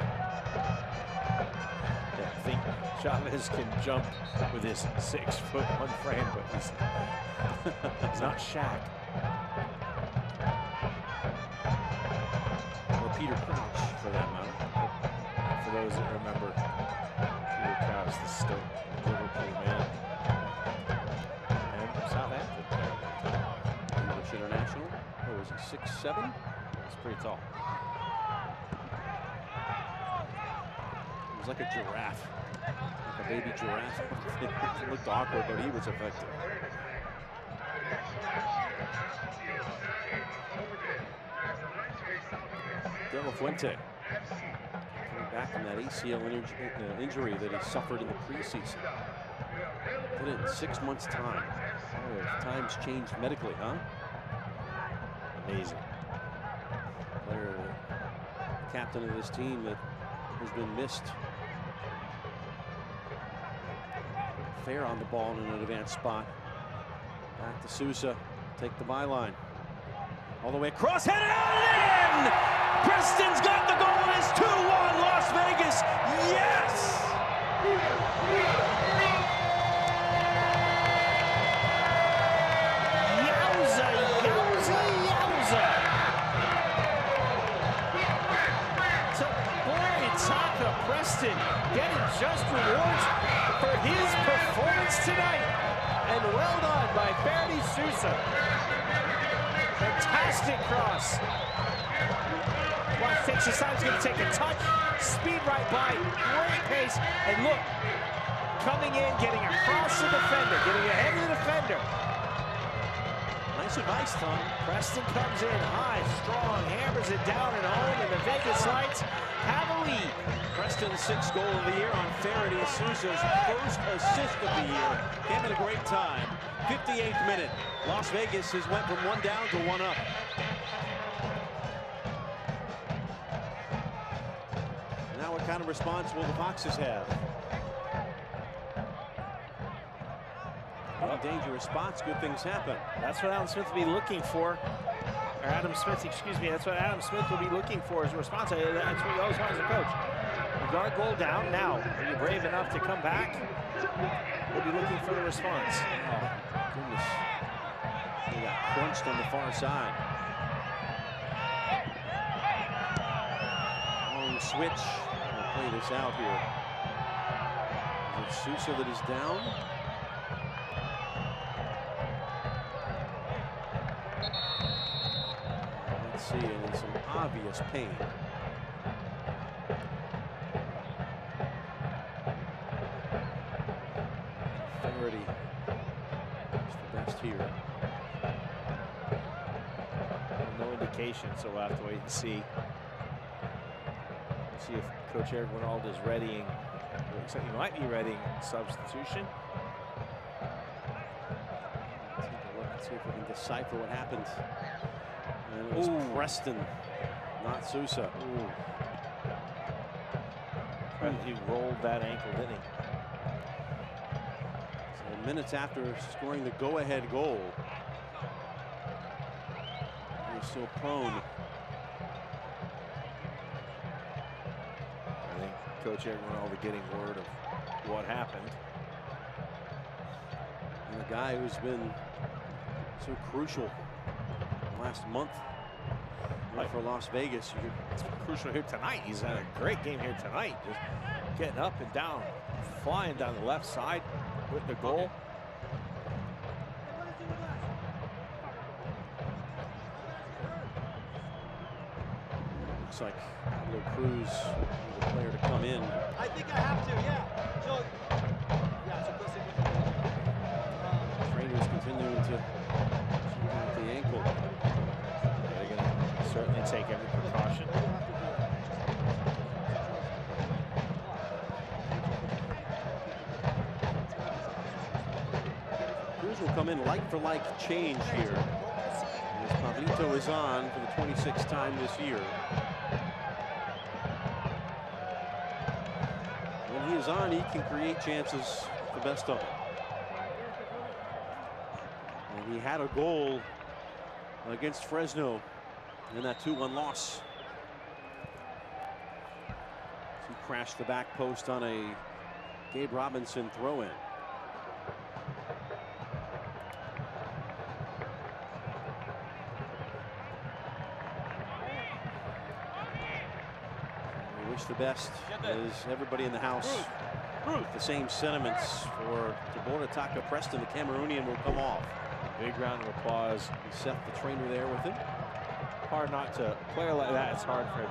I think Chavez can jump with his 6'1" frame, but he's not Shaq. Or Peter Crouch, for that matter. For those that remember, Peter Crouch, the Stoke Liverpool man, and Southampton. English international. Oh, was he 6'7". He's pretty tall. He was like a giraffe, like a baby giraffe. It looked awkward, but he was effective. De La Fuente coming back from that ACL injury that he suffered in the preseason. Did it in 6 months' time. Oh, times changed medically, huh? Amazing. Player, captain of this team that has been missed. Fair on the ball in an advanced spot. Back to Sousa. Take the byline. All the way across, headed out and in! Preston's got the goal. It's 2-1 Las Vegas. Yes! Yowza, yowza, yowza. So, boy, Taka Preston getting just rewards for his performance tonight. And well done by Ferdy Sousa. Fantastic cross. Watch, takes his time, he's going to take a touch. Speed right by, great pace. And look, coming in, getting across the defender, getting ahead of the defender. Nice advice, Tom. Preston comes in high, strong, hammers it down and home, and the Vegas Lights have a lead. Preston's 6th goal of the year on Ferdy Sousa's first assist of the year. Came at a great time. 58th minute. Las Vegas has went from 1 down to 1 up. Now what kind of response will the Foxes have? In dangerous spots, good things happen. That's what Adam Smith will be looking for. Or Adam Smith, excuse me, that's what Adam Smith will be looking for as a response. That's what he always wants as a coach. You got a goal down now. Are you brave enough to come back? We'll be looking for the response. Oh, goodness. They got crunched on the far side. Long switch. We'll play this out here. Is it Sousa that is down? Let's see, and in some obvious pain. Ferdy is the best here. No indication, so we'll have to wait and see. See if Coach Eric Winald is readying. Looks like he might be readying substitution. Take a look and see if we can decipher what happened. And it was Preston, not Sousa. He rolled that ankle, didn't he? So minutes after scoring the go-ahead goal, he was still prone. I think Coach Eric Winald getting word of what happened. And the guy who's been so crucial last month for Las Vegas. It's crucial here tonight. He's had a great game here tonight. Just getting up and down, flying down the left side with the goal. Looks like Pablo Cruz, the player to come in. I think I have to, yeah. So, Trainers continuing to check out the ankle. They're going to certainly take every precaution. Cruz will come in like for like change here. As Pablito is on for the 26th time this year. When he is on, he can create chances, the best of them. And he had a goal against Fresno in that 2-1 loss. He crashed the back post on a Gabe Robinson throw-in. We wish the best, as everybody in the house. The same sentiments for Tabora Taka Preston. The Cameroonian will come off. Big round of applause. Seth, the trainer, there with him. hard not to, a player like that, it's hard for him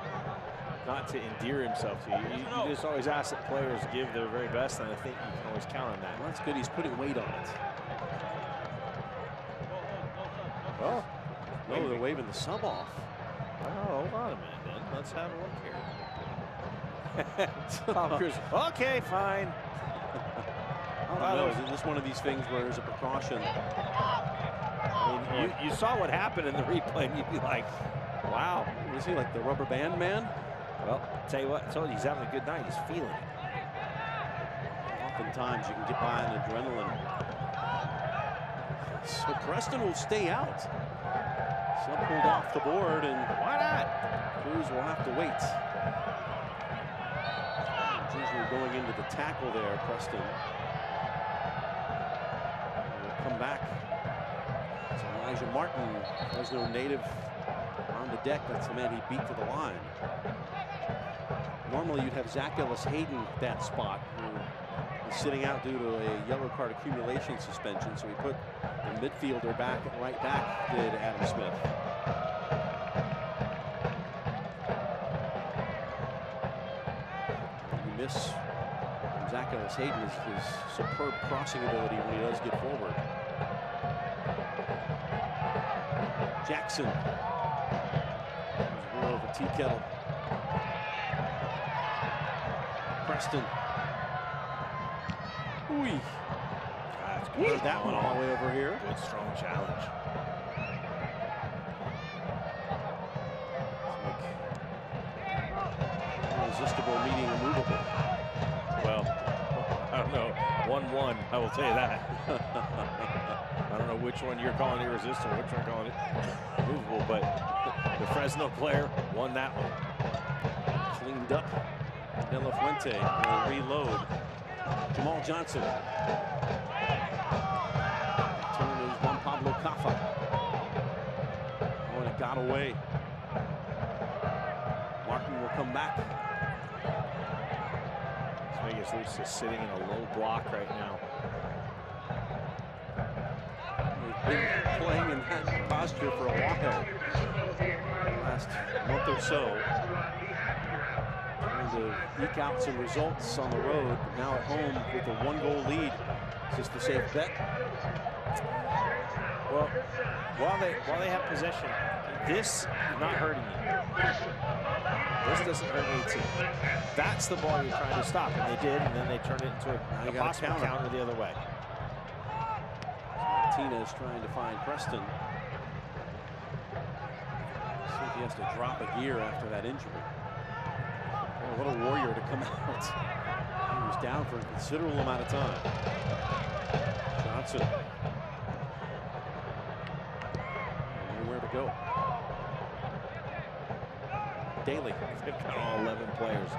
not to endear himself to you. You just always ask that players give their very best, and I think you can always count on that. Well, that's good. He's putting weight on it. Oh, no, they're waving the sub off. Oh, hold on a minute, then. Let's have a look here. Tom Cruise. Okay, fine. I don't know. Is this one of these things where there's a precaution? I mean, you saw what happened in the replay, and you'd be like, wow. Was he like the rubber band man? Well, tell you what, I told you he's having a good night. He's feeling it. Oftentimes you can get by on adrenaline. So Preston will stay out. Sub pulled off the board, and why not? Cruz will have to wait. Usually going into the tackle there, Preston. Will come back. It's Elijah Martin, Fresno native, on the deck. That's the man he beat to the line. Normally you'd have Zach Ellis-Hayden at that spot, who is sitting out due to a yellow card accumulation suspension. So he put the midfielder back at right back, did Adam Smith. You miss Zach Ellis-Hayden his superb crossing ability when he does get forward. Jackson. There's more of a tea kettle. Preston. Ooh. That's good. That one all the way over here. Good, strong challenge. It's like irresistible meeting immovable. Well, I don't know. 1-1, I will tell you that. I don't know which one you're calling irresistible, which one you're calling immovable, but the Fresno player won that one. Cleaned up. De La Fuente will reload. Jamal Johnson. Turn is Juan Pablo Cafa. Oh, and it got away. Martin will come back. Las Vegas Luce is sitting in a low block right now. They've been playing in that posture for a while. Last month or so. To eke out some results on the road, but now at home with a 1-goal lead. Is this the safe bet? Well, while they have possession, this is not hurting you. This doesn't hurt any team. That's the ball you're trying to stop, and they did, and then they turned it into a possible counter the other way. Martinez trying to find Preston. See if he has to drop a gear after that injury. Oh, what a warrior to come out. He was down for a considerable amount of time. Johnson. Nowhere to go. Daly. They've got all 11 players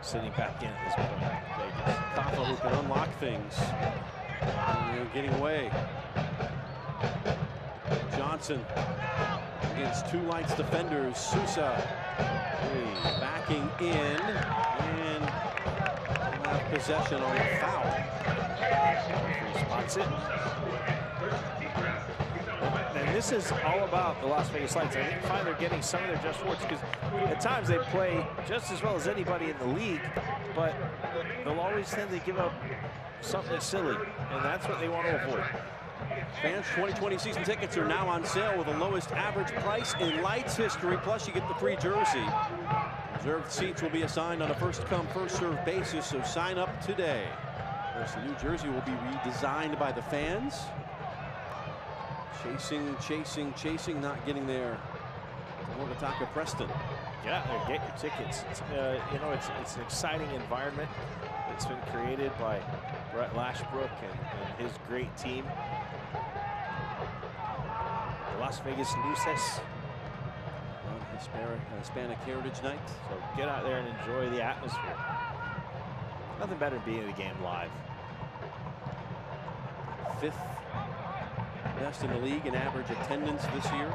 sitting back in at this point. Vegas. Cafa who can unlock things. And getting away. Johnson against two Lights defenders. Sousa backing in, and we'll have possession on the foul. He spots it. And this is all about the Las Vegas Lights. I think finally they're getting some of their just rewards, because at times they play just as well as anybody in the league, but they'll always tend to give up something silly, and that's what they want to avoid. Fans, 2020 season tickets are now on sale with the lowest average price in Lights history, plus you get the free jersey. Reserved seats will be assigned on a first-come, first-served basis, so sign up today. Of course, the new jersey will be redesigned by the fans. Chasing, chasing, chasing, not getting there. Morgataka Preston. Get out there, get your tickets. It's, you know, it's an exciting environment. It's been created by Brett Lashbrook and his great team. The Las Vegas Luces. On Hispanic Heritage Night. So get out there and enjoy the atmosphere. Nothing better than being in the game live. 5th best in the league in average attendance this year,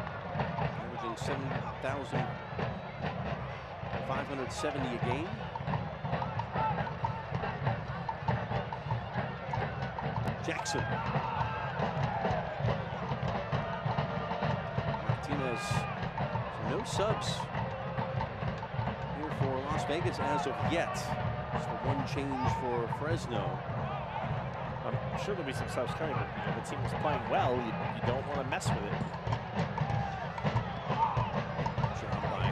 averaging 7,570 a game. Jackson. Martinez No subs here for Las Vegas as of yet. It's the one change for Fresno. I'm sure there'll be some subs coming, but if the team is playing well, you don't want to mess with it. Job by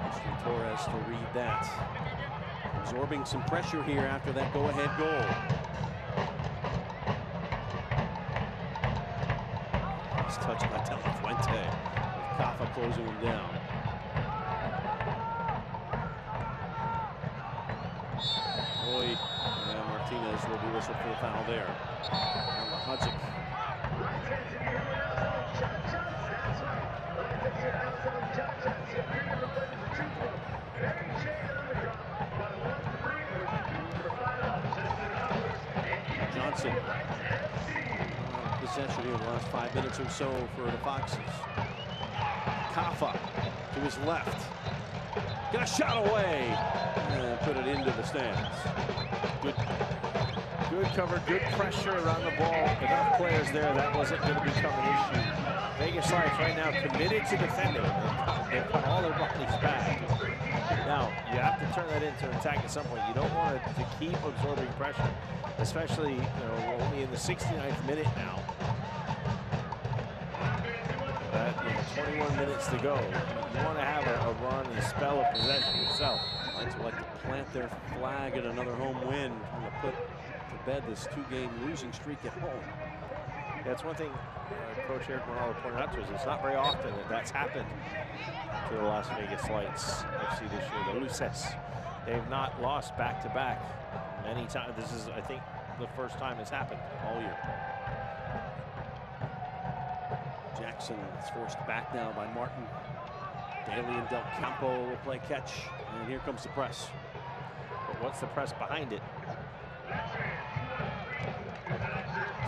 Mr. Torres to read that. Absorbing some pressure here after that go-ahead goal. Nice touch by De La Fuente, with Kafa closing him down. Roy Martinez will be whistled for the foul there. Alahadzik. Johnson. Possession here in the last 5 minutes or so for the Foxes. Kafa to his left. Got a shot away and put it into the stands. Good cover, good pressure around the ball. Enough players there, that wasn't going to become an issue. Vegas Lights right now committed to defending. They've put all their bodies back. Now, you have to turn that into an attack at some point. You don't want to keep absorbing pressure, especially, we're only in the 69th minute now. 21 minutes to go. You want to have a run and spell of possession yourself. Lights would like to plant their flag at another home win, trying to put to bed this two-game losing streak at home. That's one thing Coach Eric Ronaldo pointed out to us. It's not very often that that's happened to the Las Vegas Lights FC this year. The Luces, they've not lost back-to-back many times. This is, I think, the first time it's happened all year. Jackson is forced back now by Martin. Daly and Del Campo will play catch, and here comes the press. But what's the press behind it?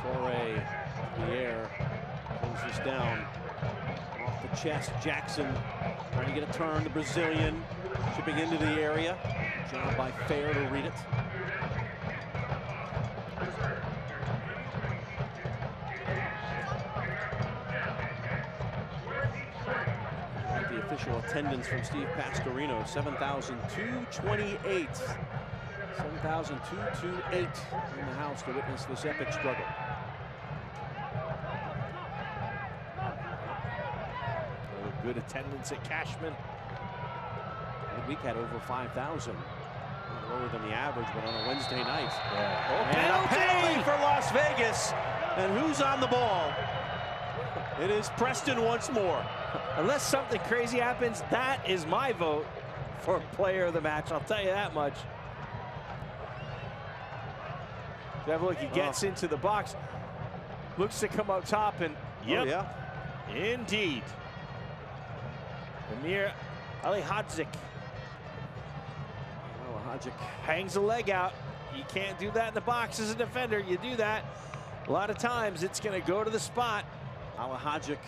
Torre, the air, pulls this down. Off the chest, Jackson trying to get a turn. The Brazilian chipping into the area. Job by Fair to read it. The official attendance from Steve Pastorino, 7,228. 7,228 in the house to witness this epic struggle. Good attendance at Cashman. The week had over 5,000. Lower than the average, but on a Wednesday night. Yeah. And a penalty for Las Vegas. And who's on the ball? It is Preston once more. Unless something crazy happens, that is my vote for player of the match. I'll tell you that much. Have a look, he gets into the box, looks to come up top, and yep, indeed. Amir Alahadzik. Alahadzik hangs a leg out. You can't do that in the box as a defender. You do that, a lot of times it's going to go to the spot. Alahadzik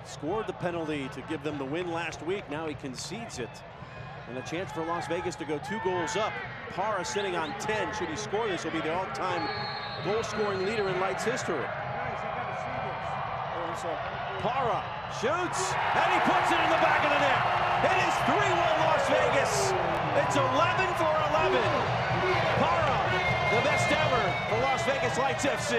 scored the penalty to give them the win last week. Now he concedes it. And a chance for Las Vegas to go 2 goals up. Parra sitting on 10. Should he score this, he'll be the all-time goal-scoring leader in Lights history. Parra shoots, and he puts it in the back of the net. It is 3-1 Las Vegas. It's 11 for 11. Parra, the best ever for Las Vegas Lights FC.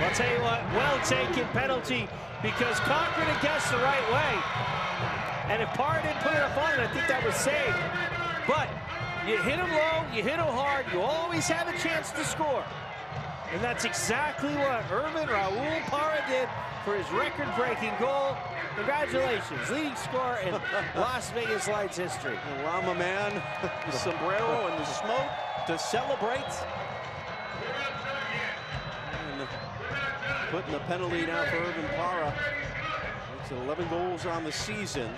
I'll tell you what, well taken penalty, because Cochran had guessed the right way. And if Parra didn't put it up on it, I think that was saved. But you hit him low, you hit him hard, you always have a chance to score. And that's exactly what Irvin Raul Parra did for his record-breaking goal. Congratulations, leading scorer in Las Vegas Lights history. The Llama man, the sombrero and the smoke to celebrate. Putting the penalty now for Irvin Parra. Makes it 11 goals on the season.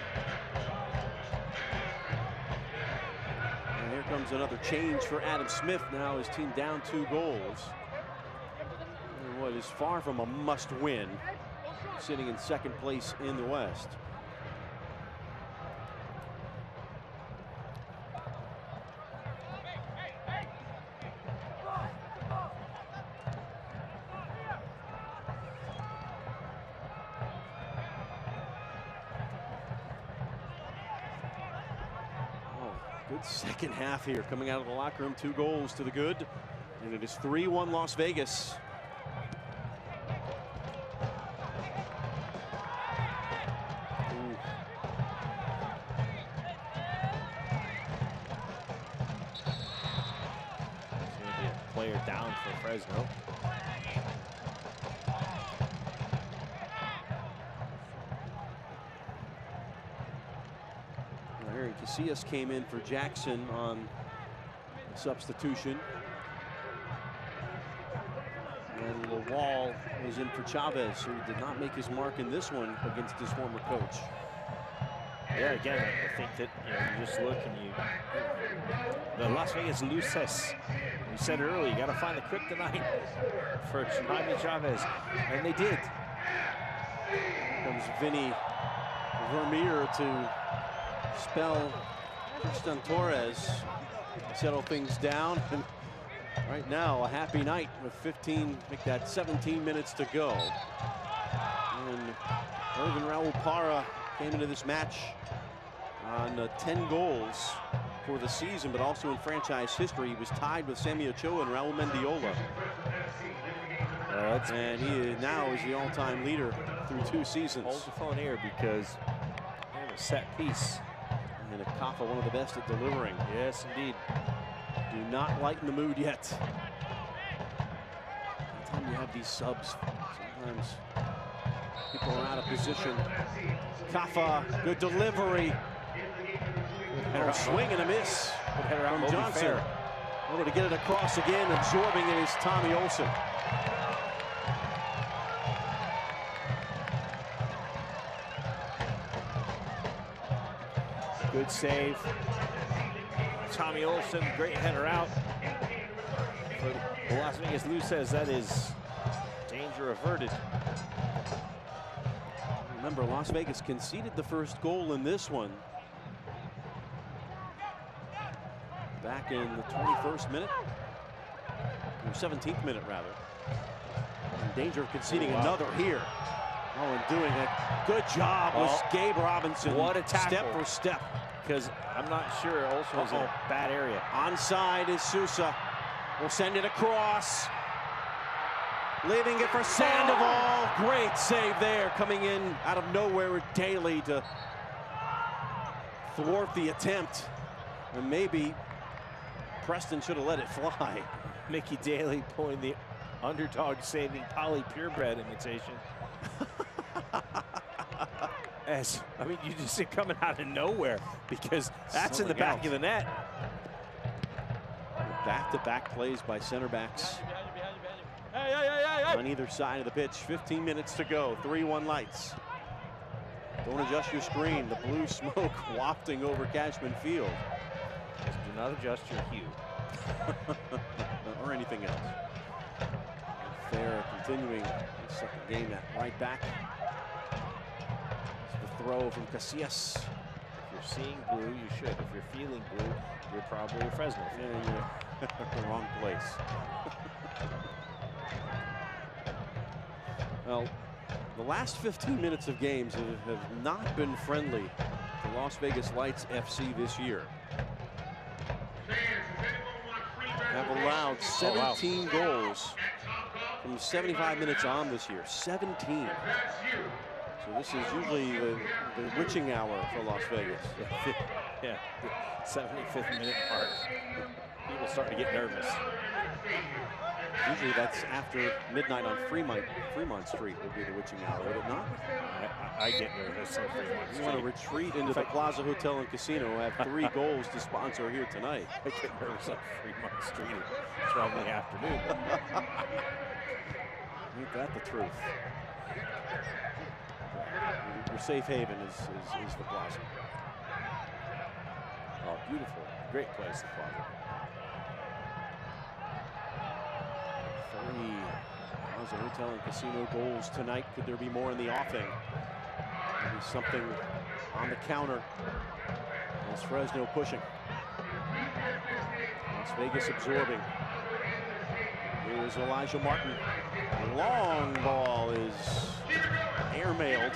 And here comes another change for Adam Smith. Now his team down 2 goals. And what is far from a must-win, sitting in second place in the West. Good second half here coming out of the locker room. 2 goals to the good. And it is 3-1 Las Vegas. Player down for Fresno. Aaron Casillas came in for Jackson on substitution. And Lawal was in for Chavez, who did not make his mark in this one against his former coach. Yeah, again, I think that you just look and the Las Vegas Luces. You said earlier, you got to find the kryptonite for Jaime Chavez, and they did. Here comes Vinny Vermeer to spell Tristan Torres, settle things down. And right now, a happy night with 17 minutes to go. And Irvin Raul Parra came into this match on 10 goals for the season, but also in franchise history. He was tied with Sammy Ochoa and Raul Mendiola. And he now is the all-time leader through 2 seasons. Hold the phone here because they have a set piece. And Akafa, one of the best at delivering. Yes, indeed. Do not lighten the mood yet. Anytime you have these subs, sometimes people are out of position. Kafa, good delivery. Swing and a miss from Johnson. Over to get it across again, absorbing it is Tommy Olsen. Good save. Tommy Olsen, great header out. For the Las Vegas Luces, that is danger averted. Remember, Las Vegas conceded the first goal in this one back in the 21st minute, or 17th minute rather. In danger of conceding another here. Oh, and doing a good job was Gabe Robinson. What a tackle. Step for step. Because I'm not sure Olsen was in a bad area. Onside is Sousa. Will send it across. Leaving it for Sandoval. Great save there, coming in out of nowhere with Daly to thwart the attempt. And maybe Preston should have let it fly. Mickey Daly pulling the underdog saving Polly Purebred imitation. As I mean, you just see coming out of nowhere because that's in the back of the net. Back-to-back plays by center backs on either side of the pitch. 15 minutes to go. 3-1 lights. Don't adjust your screen. The blue smoke wafting over Cashman Field. Just do not adjust your hue. Or anything else. Fair continuing the second game at right back. The throw from Casillas. If you're seeing blue, you should. If you're feeling blue, you're probably a Fresno fan. Yeah, you're in the wrong place. Well, the last 15 minutes of games have not been friendly to Las Vegas Lights FC this year. Have allowed 17 goals from 75 minutes on this year. 17. So this is usually the witching hour for Las Vegas. Yeah, the 75th minute mark. People starting to get nervous. Usually that's after midnight on Fremont Street would be the witching hour, would it not? I get nervous on Fremont Street. You want to retreat into the Plaza Hotel and Casino, have 3 goals to sponsor here tonight. I get nervous on Fremont Street at 12 in the afternoon. Ain't that the truth? Your safe haven is the Plaza. Oh, beautiful. Great place, the Plaza. 3 Plaza Hotel and Casino goals tonight. Could there be more in the offing? Maybe something on the counter. As Fresno pushing. Las Vegas absorbing. Here's Elijah Martin. The long ball is airmailed.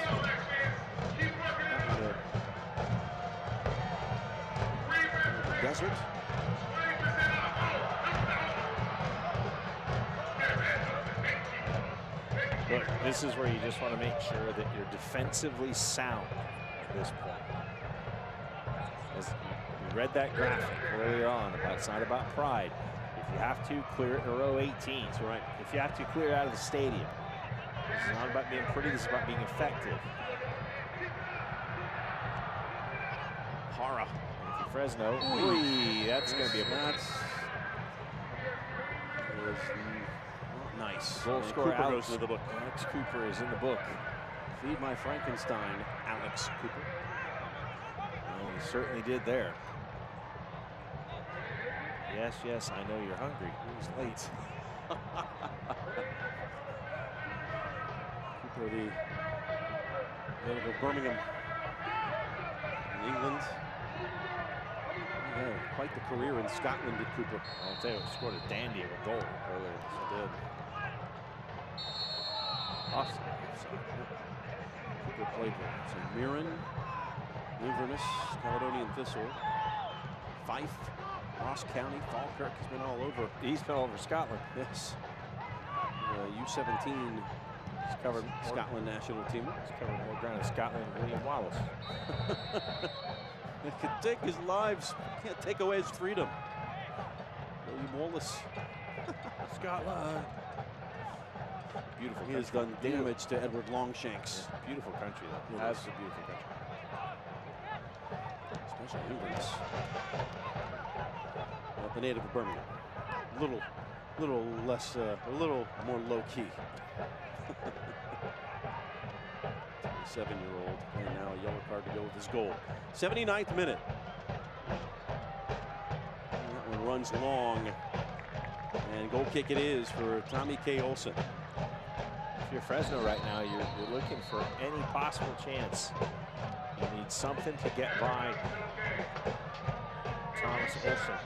desert. Look, this is where you just want to make sure that you're defensively sound at this point. As we read that graphic earlier on, it's not about pride. If you have to, clear it in row 18s, right? If you have to, clear it out of the stadium. This is not about being pretty, this is about being effective. Para for Fresno. Ooh, that's going to be a nice. Goal scorer Cooper Alex goes into the book. Alex Cooper is in the book. Feed my Frankenstein, Alex Cooper. Well, he certainly did there. Yes, yes, I know you're hungry. He was late. Cooper, the native of Birmingham, in England. He had quite the career in Scotland, did Cooper. I'll tell you, he scored a dandy of a goal earlier. He did. Cooper played for St. Mirren, Inverness, Caledonian Thistle, Fife, Ross County, Falkirk. He's been all over. He's been all over Scotland. Yes. U17. He's covered Scotland national team. He's covered more ground in Scotland than William Wallace. It could take his lives. Can't take away his freedom. William Wallace. Scotland. Beautiful. He has done damage to Edward Longshanks. Beautiful country, though. That's a beautiful country. Especially Inverness. The native of Birmingham. Little less, a little more low key. 7-year-old, and now a yellow card to go with his goal. 79th minute. And that one runs long, and goal kick it is for Tommy K. Olson. If you're Fresno right now, you're looking for any possible chance. You need something to get by Thomas Olson.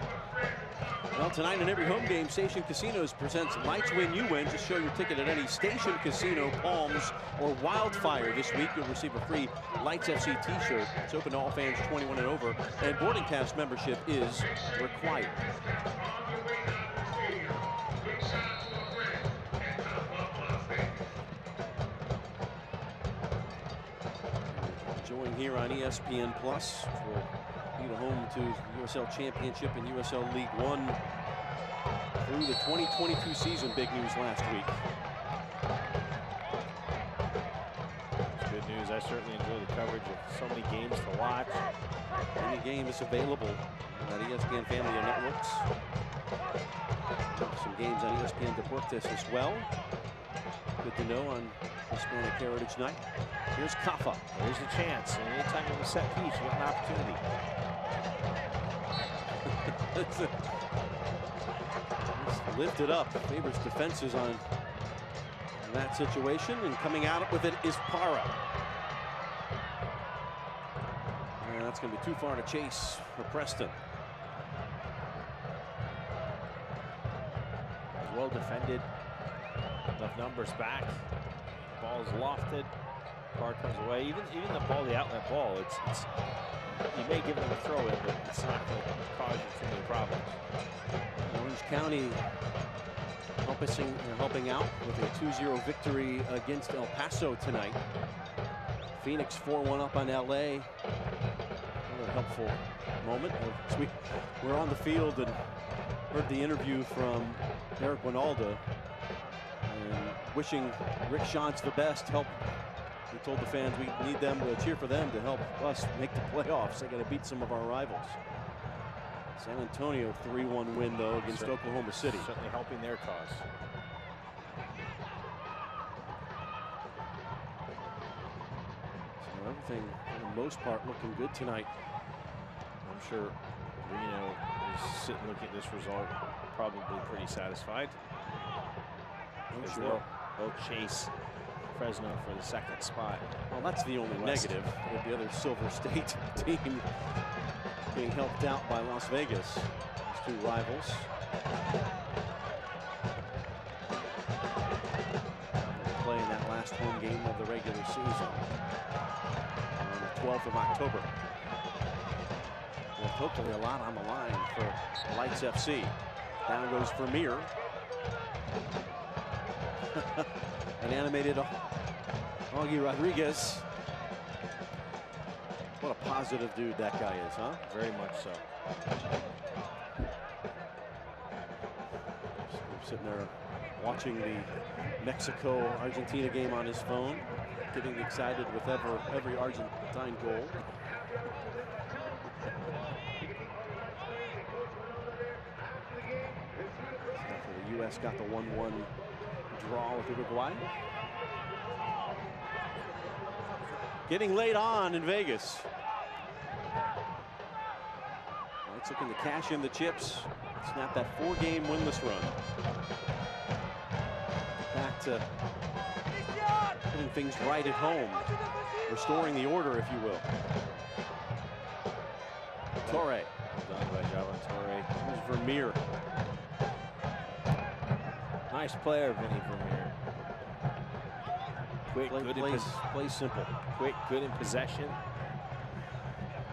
Well, tonight in every home game, Station Casinos presents Lights Win, You Win. Just show your ticket at any Station Casino, Palms, or Wildfire this week. You'll receive a free Lights FC t-shirt. It's open to all fans 21 and over, and boarding pass membership is required. Enjoying here on ESPN Plus, which will be the home to USL Championship and USL League One through the 2022 season. Big news last week. It's good news. I certainly enjoy the coverage of so many games to watch. Any game is available on ESPN family of networks. Some games on ESPN Deportes as well. Good to know on Hispanic Heritage Night. Here's Kafa. There's a chance. And anytime you have a set piece, you have an opportunity. It's lifted up. Favors defenses on that situation, and coming out with it is Para. And that's going to be too far to chase for Preston. Well defended. Enough numbers back. Ball is lofted. Bar comes away. Even the ball, the outlet ball, it's you may give them a throw in, but it's not going to cause you too many problems. Orange County helping out with a 2-0 victory against El Paso tonight. Phoenix 4-1 up on LA. Another helpful moment. We're on the field and heard the interview from Eric Winalda and wishing Rick Shantz the best. We told the fans we need them to cheer for them to help us make the playoffs. They got to beat some of our rivals. San Antonio 3-1 win though against Oklahoma City. Certainly helping their cause. So everything for the most part looking good tonight. I'm sure Reno is sitting looking at this result probably pretty satisfied. I'm sure they'll chase Fresno for the second spot. Well, that's the only negative with the other Silver State team being helped out by Las Vegas. These two rivals. They're playing that last home game of the regular season on the 12th of October. with hopefully a lot on the line for Lights FC. Down goes Vermeer. An animated Augie Rodriguez. What a positive dude that guy is, huh? Very much so. Sitting there watching the Mexico-Argentina game on his phone, getting excited with every Argentine goal. So the U.S. got the 1-1 draw with Uruguay. Getting laid on in Vegas. It's looking to cash in the chips. Snap that 4-game winless run. Back to putting things right at home. Restoring the order, if you will. Torre. Done by Java Torre. Here's Vermeer. Nice player, Vinny Vermeer. Quick, play simple. Quick, good in possession.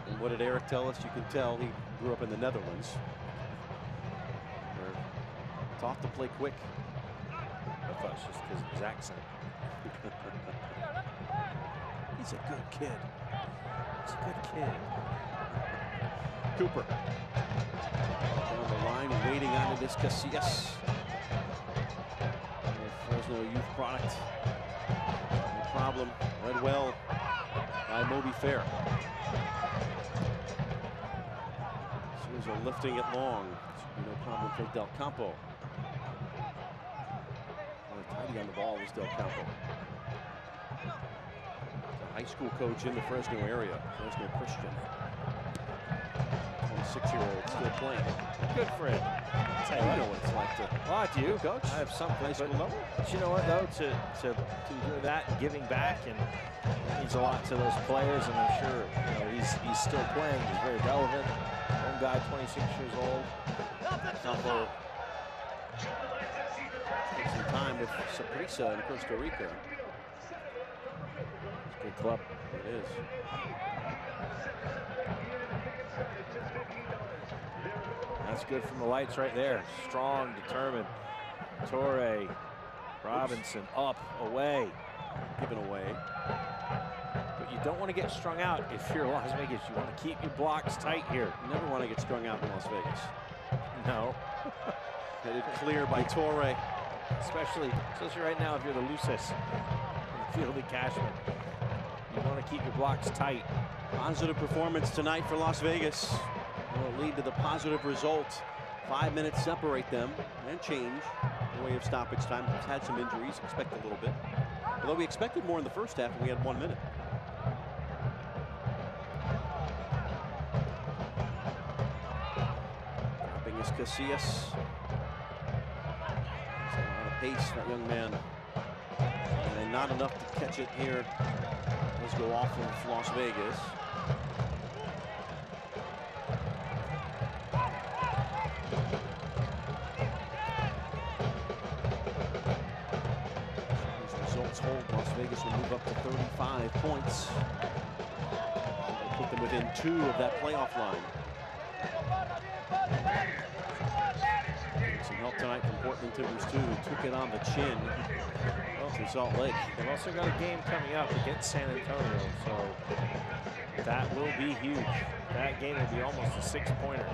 And what did Eric tell us? You can tell he grew up in the Netherlands. They're taught to play quick. I thought it's just because of his accent. He's a good kid. He's a good kid. Cooper. Down the line, waiting on this Casillas. Fresno youth product. No problem. Read well by Moby Fair. Souza lifting it long. Should be no problem for Del Campo. Tidy on the ball is Del Campo. A high school coach in the Fresno area. Fresno Christian. 26-year-old still playing. Good for him. You know what it's like to. Well, I do, Coach. I have something. High school level. But you know what, though, to do that and giving back, and it means a lot to those players. And I'm sure he's still playing. He's very relevant. One guy, 26 years old. Campo takes some time with Saprissa in Costa Rica. It's a good club. It is. That's good from the Lights right there. Strong, determined. Torre, Robinson, up, away. Given away. But you don't want to get strung out if you're Las Vegas. You want to keep your blocks tight here. You never want to get strung out in Las Vegas. No. Headed clear by Torre. Especially right now if you're the Luces. Fielding Cashman. You want to keep your blocks tight. Positive performance tonight for Las Vegas. Will lead to the positive result. 5 minutes separate them and change the way of stoppage time. He's had some injuries, expect a little bit. Although we expected more in the first half and we had 1 minute. Dropping his Casillas. A lot of pace, that young man. And not enough to catch it here. Let's go off of Las Vegas. Hold, Las Vegas will move up to 35 points. Put them within 2 of that playoff line. Some help tonight from Portland Timbers too. Took it on the chin. Well, from Salt Lake. They've also got a game coming up against San Antonio, so that will be huge. That game will be almost a 6-pointer.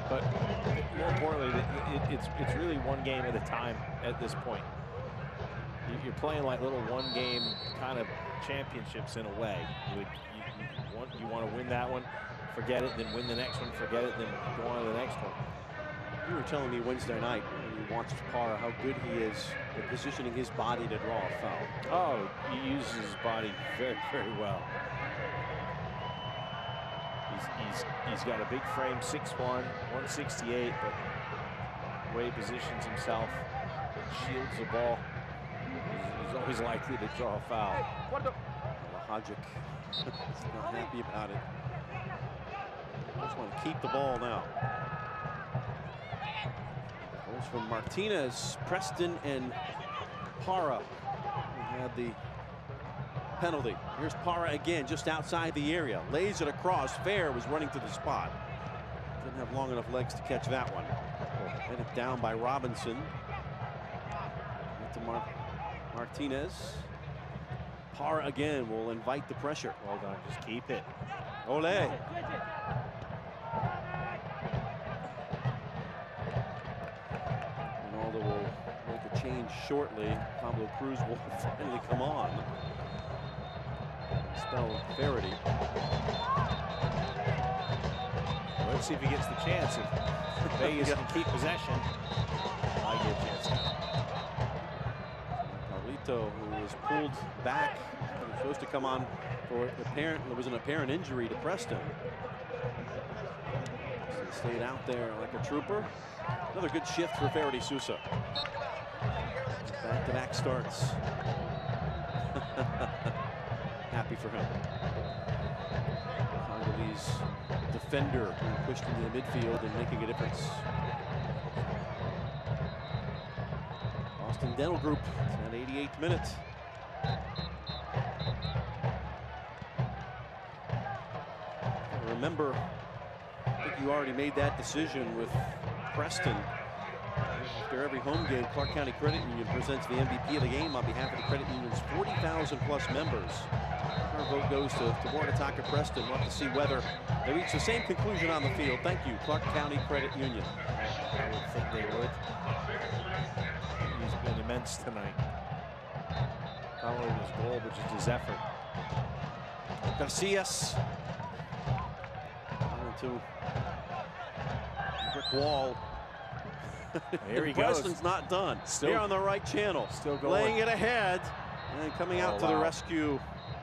But more importantly, it's really one game at a time at this point. You're playing like little one-game kind of championships in a way. You want to win that one, forget it, then win the next one, forget it, then go on to the next one. You were telling me Wednesday night when you watched Parra how good he is at positioning his body to draw a foul. Oh, he uses his body very, very well. He's got a big frame, 6'1", 168, but the way he positions himself, shields the ball, he's always likely to draw a foul. Hajic is not happy about it. Just want to keep the ball now. Goes from Martinez, Preston, and Parra, who had the penalty. Here's Parra again, just outside the area. Lays it across. Fair was running to the spot. Didn't have long enough legs to catch that one. Headed down by Robinson. To Martinez. Parra again will invite the pressure. Well done, just keep it. Ole. Ronaldo will make a change shortly. Pablo Cruz will finally come on. Spell Faraday. Let's see if he gets the chance. If Vegas can keep possession, I get a chance now. Pablito, who was pulled back, was supposed to come on for there was an apparent injury to Preston. So he stayed out there like a trooper. Another good shift for Faraday Sousa. Back-to-back starts. Happy for him. Congolese defender being pushed into the midfield and making a difference. Boston Dental Group, it's at 88th minute. Remember, I think you already made that decision with Preston. After every home game, Clark County Credit Union presents the MVP of the game on behalf of the credit union's 40,000 plus members. Our vote goes to Warnataka Preston. We'll have to see whether they reach the same conclusion on the field. Thank you, Clark County Credit Union. I would think they would. He's been immense tonight. Not only his goal, but just his effort. Garcias. Into brick wall. Here he goes. Preston's not done. Still here on the right channel. Still going. Laying it ahead. And coming out to the rescue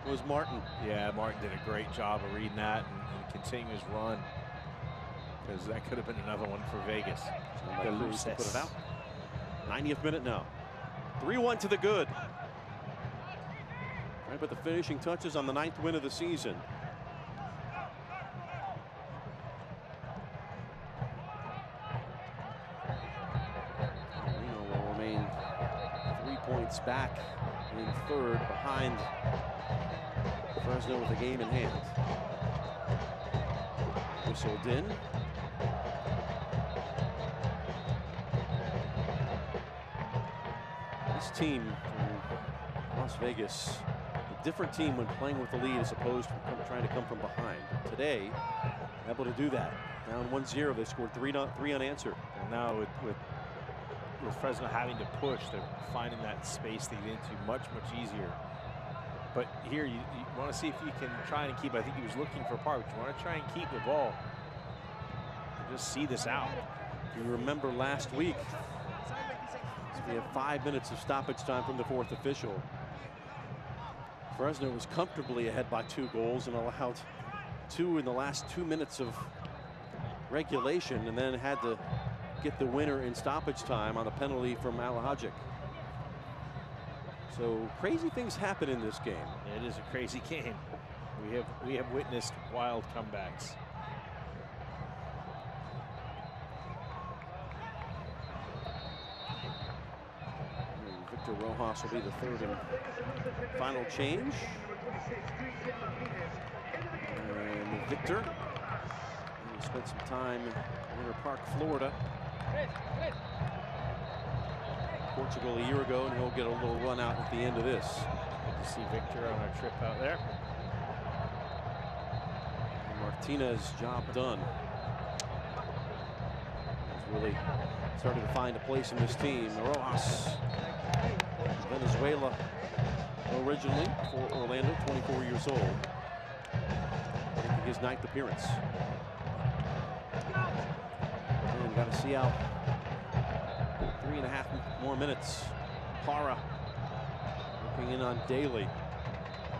was Martin. Yeah, Martin did a great job of reading that and continuing his run. Because that could have been another one for Vegas. The Cruz to put it out. 90th minute now. 3-1 to the good. Right, but the finishing touches on the 9th win of the season. Points back in third behind Fresno with the game in hand. Whistled in. This team from Las Vegas, a different team when playing with the lead as opposed to trying to come from behind. Today, able to do that. Down 1-0, they scored three unanswered. And now with Fresno having to push, they're finding that space to get into much easier. But here you want to see if you can try and keep. I think he was looking for Park, but you want to try and keep the ball. Just see this out. If you remember last week, so we have 5 minutes of stoppage time from the fourth official. Fresno was comfortably ahead by 2 goals and allowed 2 in the last 2 minutes of regulation, and then had to get the winner in stoppage time on the penalty from Alahajic. So crazy things happen in this game. It is a crazy game. We have witnessed wild comebacks. Victor Rojas will be the third and final change. And Victor spent some time in Winter Park, Florida. Portugal a year ago, and he'll get a little run out at the end of this. Good to see Victor on our trip out there. And Martinez, job done. He's really started to find a place in this team. Rojas, Venezuela originally for Orlando, 24 years old. Making his 9th appearance. And got to see out 3.5 more minutes. Parra looking in on Daly.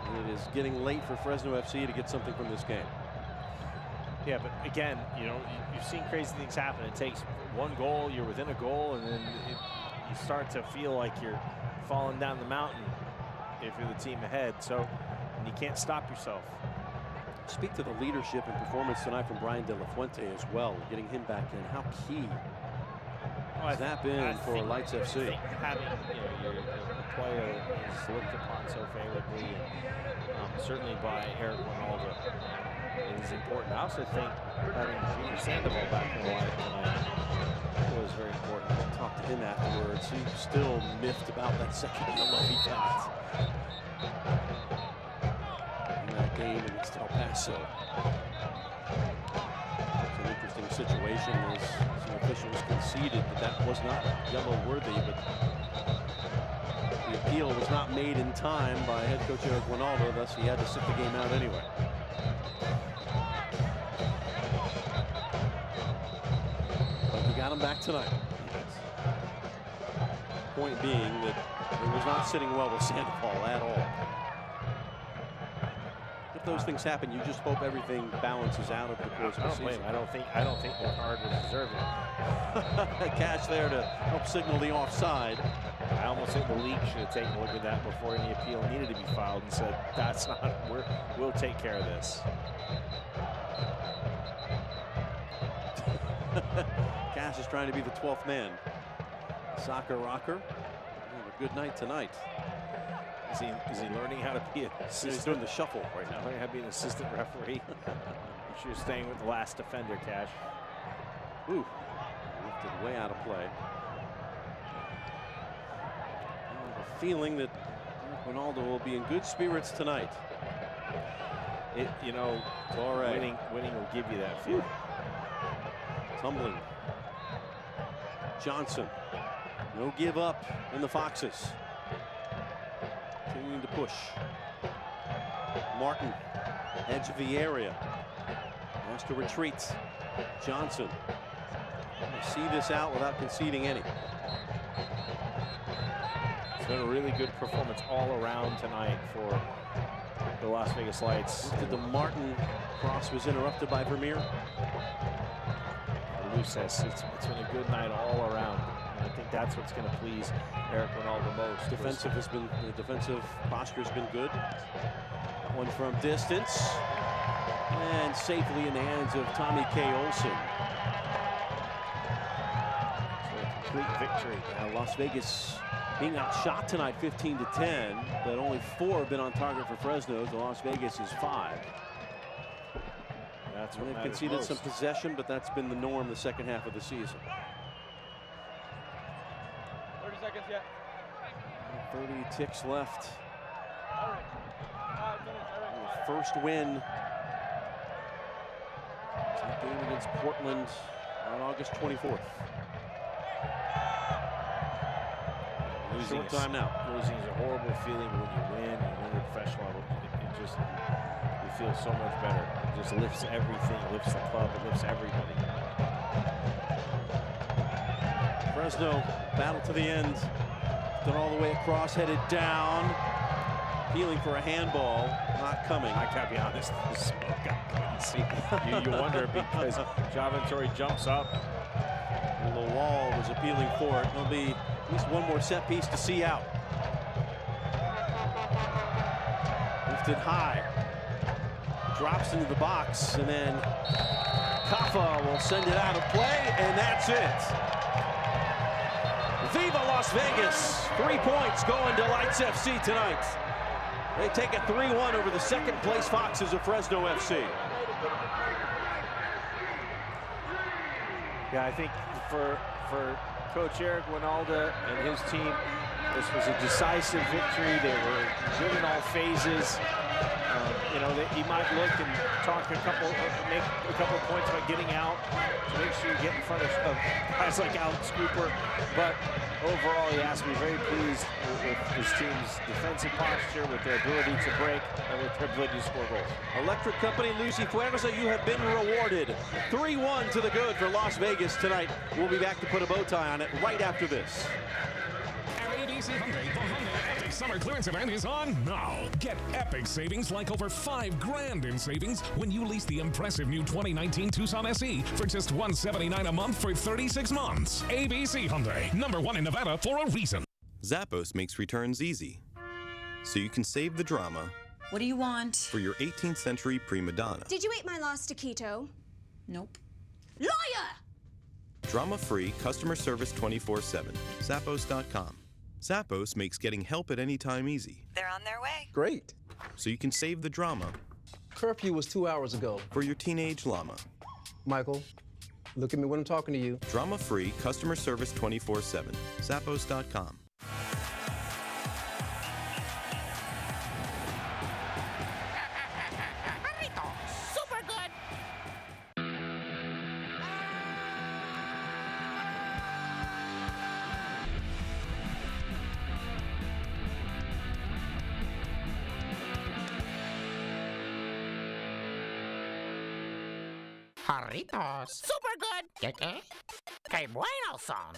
And it is getting late for Fresno FC to get something from this game. Yeah, but again, you know, you've seen crazy things happen. It takes 1 goal, you're within a goal, and then you start to feel like you're falling down the mountain if you're the team ahead. So, and you can't stop yourself. Speak to the leadership and performance tonight from Brian De La Fuente as well, getting him back in. How key Zap in for Lights FC. I think having your player is looked upon so favorably, and certainly by Eric Ronaldo, is important. I also think having Junior Sandoval back in the lineup tonight was very important. I talked to him afterwards. He was still miffed about that second yellow he got in that game against El Paso. It's an interesting situation as some officials conceded that was not yellow worthy, but the appeal was not made in time by head coach Eric Ronaldo, thus he had to sit the game out anyway. But he got him back tonight. Point being that it was not sitting well with Sandoval at all. If those things happen, you just hope everything balances out of the course of the season. I don't think the card was deserving. Cash there to help signal the offside. I almost think the league should have taken a look at that before any appeal needed to be filed and said, that's not, we'll take care of this. Cash is trying to be the 12th man. Soccer rocker. A good night tonight. Is he learning how to be an assistant? He's doing the shuffle right now. Learning how to be an assistant referee. You're staying with the last defender, Cash. Ooh, lifted way out of play. I have a feeling that Ronaldo will be in good spirits tonight. Winning will give you that feeling. Tumbling. Johnson. No give up in the Foxes. Continuing to push. Martin, edge of the area. Has to retreat. Johnson. See this out without conceding any. It's been a really good performance all around tonight for the Las Vegas Lights. The Martin cross was interrupted by Vermeer. Luces, it's been a good night all around. And I think that's what's going to please Eric Ronaldo most. The defensive posture has been good. One from distance. And safely in the hands of Tommy K. Olsen. So a complete victory. Las Vegas being outshot tonight 15-10, but only 4 have been on target for Fresno. So Las Vegas is 5. That's what they've conceded some possession, but that's been the norm the second half of the season. 30 seconds yet. 30 ticks left. First win. That game against Portland on August 24th. Short time now. Losing is a horrible feeling, but when you win at professional level, it just, you feel so much better. It just lifts everything, it lifts the club, it lifts everybody. Fresno battle to the end. Done all the way across, headed down. Feeling for a handball, not coming. I gotta be honest, the smoke I couldn't see. You wonder because Javantori jumps up. And the wall was appealing for it. There'll be at least one more set piece to see out. Lifted high. Drops into the box, and then Kaffa will send it out of play, and that's it. Viva Las Vegas. 3 points going to Lights FC tonight. They take a 3-1 over the second place Foxes of Fresno FC. Yeah, I think for Coach Eric Ronaldo and his team, this was a decisive victory. They were good in all phases. He might look and make a couple of points about getting out to make sure you get in front of guys like Alex Cooper. But overall, he has to be very pleased with his team's defensive posture, with their ability to break, and with their ability to score goals. Electric Company, Lucy Fuerza, you have been rewarded. 3-1 to the good for Las Vegas tonight. We'll be back to put a bow tie on it right after this. ABC Hyundai, the Hyundai Epic Summer Clearance Event is on now. Get epic savings like over $5 grand in savings when you lease the impressive new 2019 Tucson SE for just $179 a month for 36 months. ABC Hyundai, #1 in Nevada for a reason. Zappos makes returns easy, so you can save the drama. What do you want? For your 18th century prima donna. Did you eat my last taquito? Nope. Liar! Drama-free customer service 24/7. Zappos.com. Zappos makes getting help at any time easy. They're on their way. Great. So you can save the drama. Curfew was 2 hours ago. For your teenage llama. Michael, look at me when I'm talking to you. Drama-free customer service 24/7. Zappos.com. Super good. Jarritos. Super good. Que bueno son.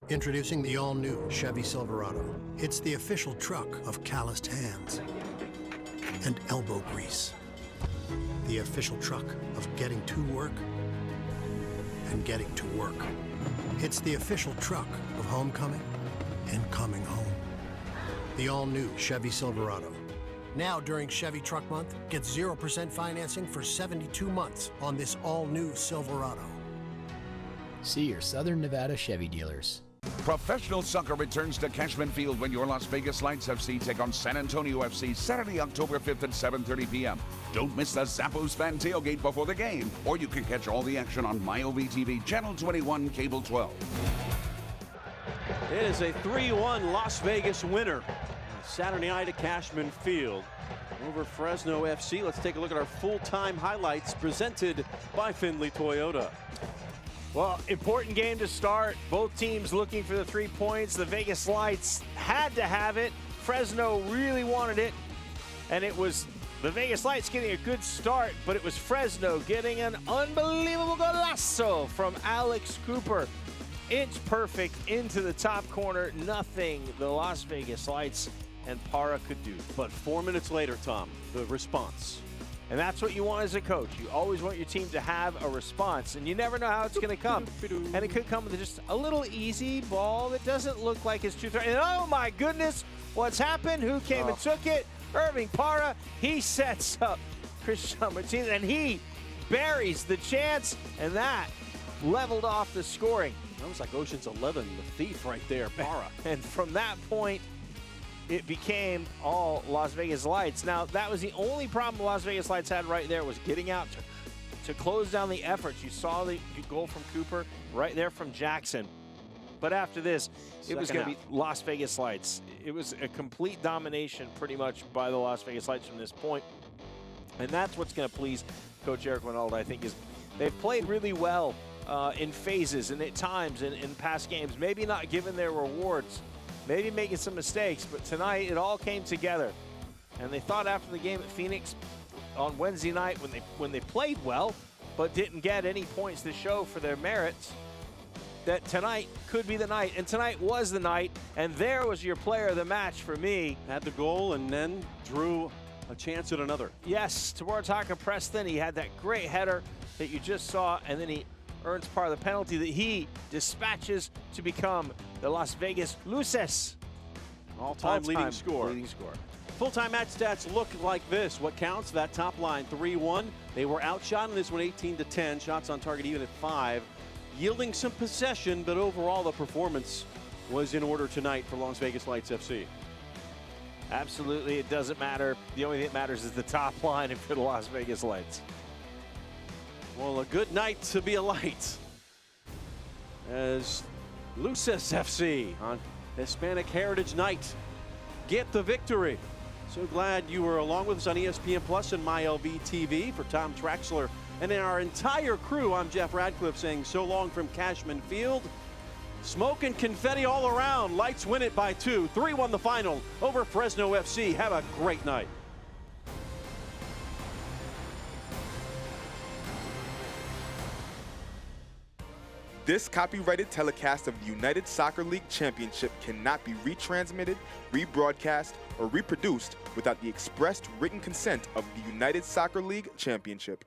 Introducing the all-new Chevy Silverado. It's the official truck of calloused hands and elbow grease. The official truck of getting to work and getting to work. It's the official truck of homecoming and coming home. The all-new Chevy Silverado. Now during Chevy Truck Month, get 0% financing for 72 months on this all-new Silverado. See your Southern Nevada Chevy dealers. Professional soccer returns to Cashman Field when your Las Vegas Lights FC take on San Antonio FC Saturday, October 5th at 7:30 p.m. Don't miss the Zappos fan tailgate before the game, or you can catch all the action on MyOV-TV, Channel 21, Cable 12. It is a 3-1 Las Vegas winner Saturday night at Cashman Field over Fresno FC. Let's take a look at our full-time highlights presented by Findlay Toyota. Well, important game to start. Both teams looking for the 3 points. The Vegas Lights had to have it. Fresno really wanted it. And it was the Vegas Lights getting a good start, but it was Fresno getting an unbelievable golazo from Alex Cooper. Inch perfect into the top corner. Nothing the Las Vegas Lights and Para could do. But 4 minutes later, Tom, the response. And that's what you want as a coach. You always want your team to have a response, and you never know how it's going to come. And it could come with just a little easy ball that doesn't look like it's too threatening. Oh my goodness, what's happened? Who came and took it? Irving Para. He sets up Christian Martinez, and he buries the chance, and that leveled off the scoring. That was like Ocean's 11, the thief right there, Para. And from that point, it became all Las Vegas Lights. Now, that was the only problem the Las Vegas Lights had right there, was getting out to close down the efforts. You saw the goal from Cooper right there from Jackson. But after this, it was going to be Las Vegas Lights. It was a complete domination pretty much by the Las Vegas Lights from this point. And that's what's going to please Coach Eric Winalda, I think, is they've played really well in phases and at times in past games. Maybe not given their rewards, maybe making some mistakes, but tonight it all came together. And they thought after the game at Phoenix on Wednesday night when they played well but didn't get any points to show for their merits, that tonight could be the night. And tonight was the night, and there was your player of the match for me. Had the goal and then drew a chance at another. Yes, towards Haka Preston. He had that great header that you just saw, and then he earns part of the penalty that he dispatches to become the Las Vegas Luces all-time leading scorer. Full-time match stats look like this. What counts? That top line, 3-1. They were outshot in this one, 18-10. Shots on target even at 5. Yielding some possession, but overall the performance was in order tonight for Las Vegas Lights FC. Absolutely, it doesn't matter. The only thing that matters is the top line for the Las Vegas Lights. Well, a good night to be a Light, as Luces FC on Hispanic Heritage Night get the victory. So glad you were along with us on ESPN Plus and MyLV-TV. For Tom Traxler and our entire crew, I'm Jeff Radcliffe saying so long from Cashman Field. Smoke and confetti all around. Lights win it by 2. 3-1 the final over Fresno FC. Have a great night. This copyrighted telecast of the United Soccer League Championship cannot be retransmitted, rebroadcast, or reproduced without the expressed written consent of the United Soccer League Championship.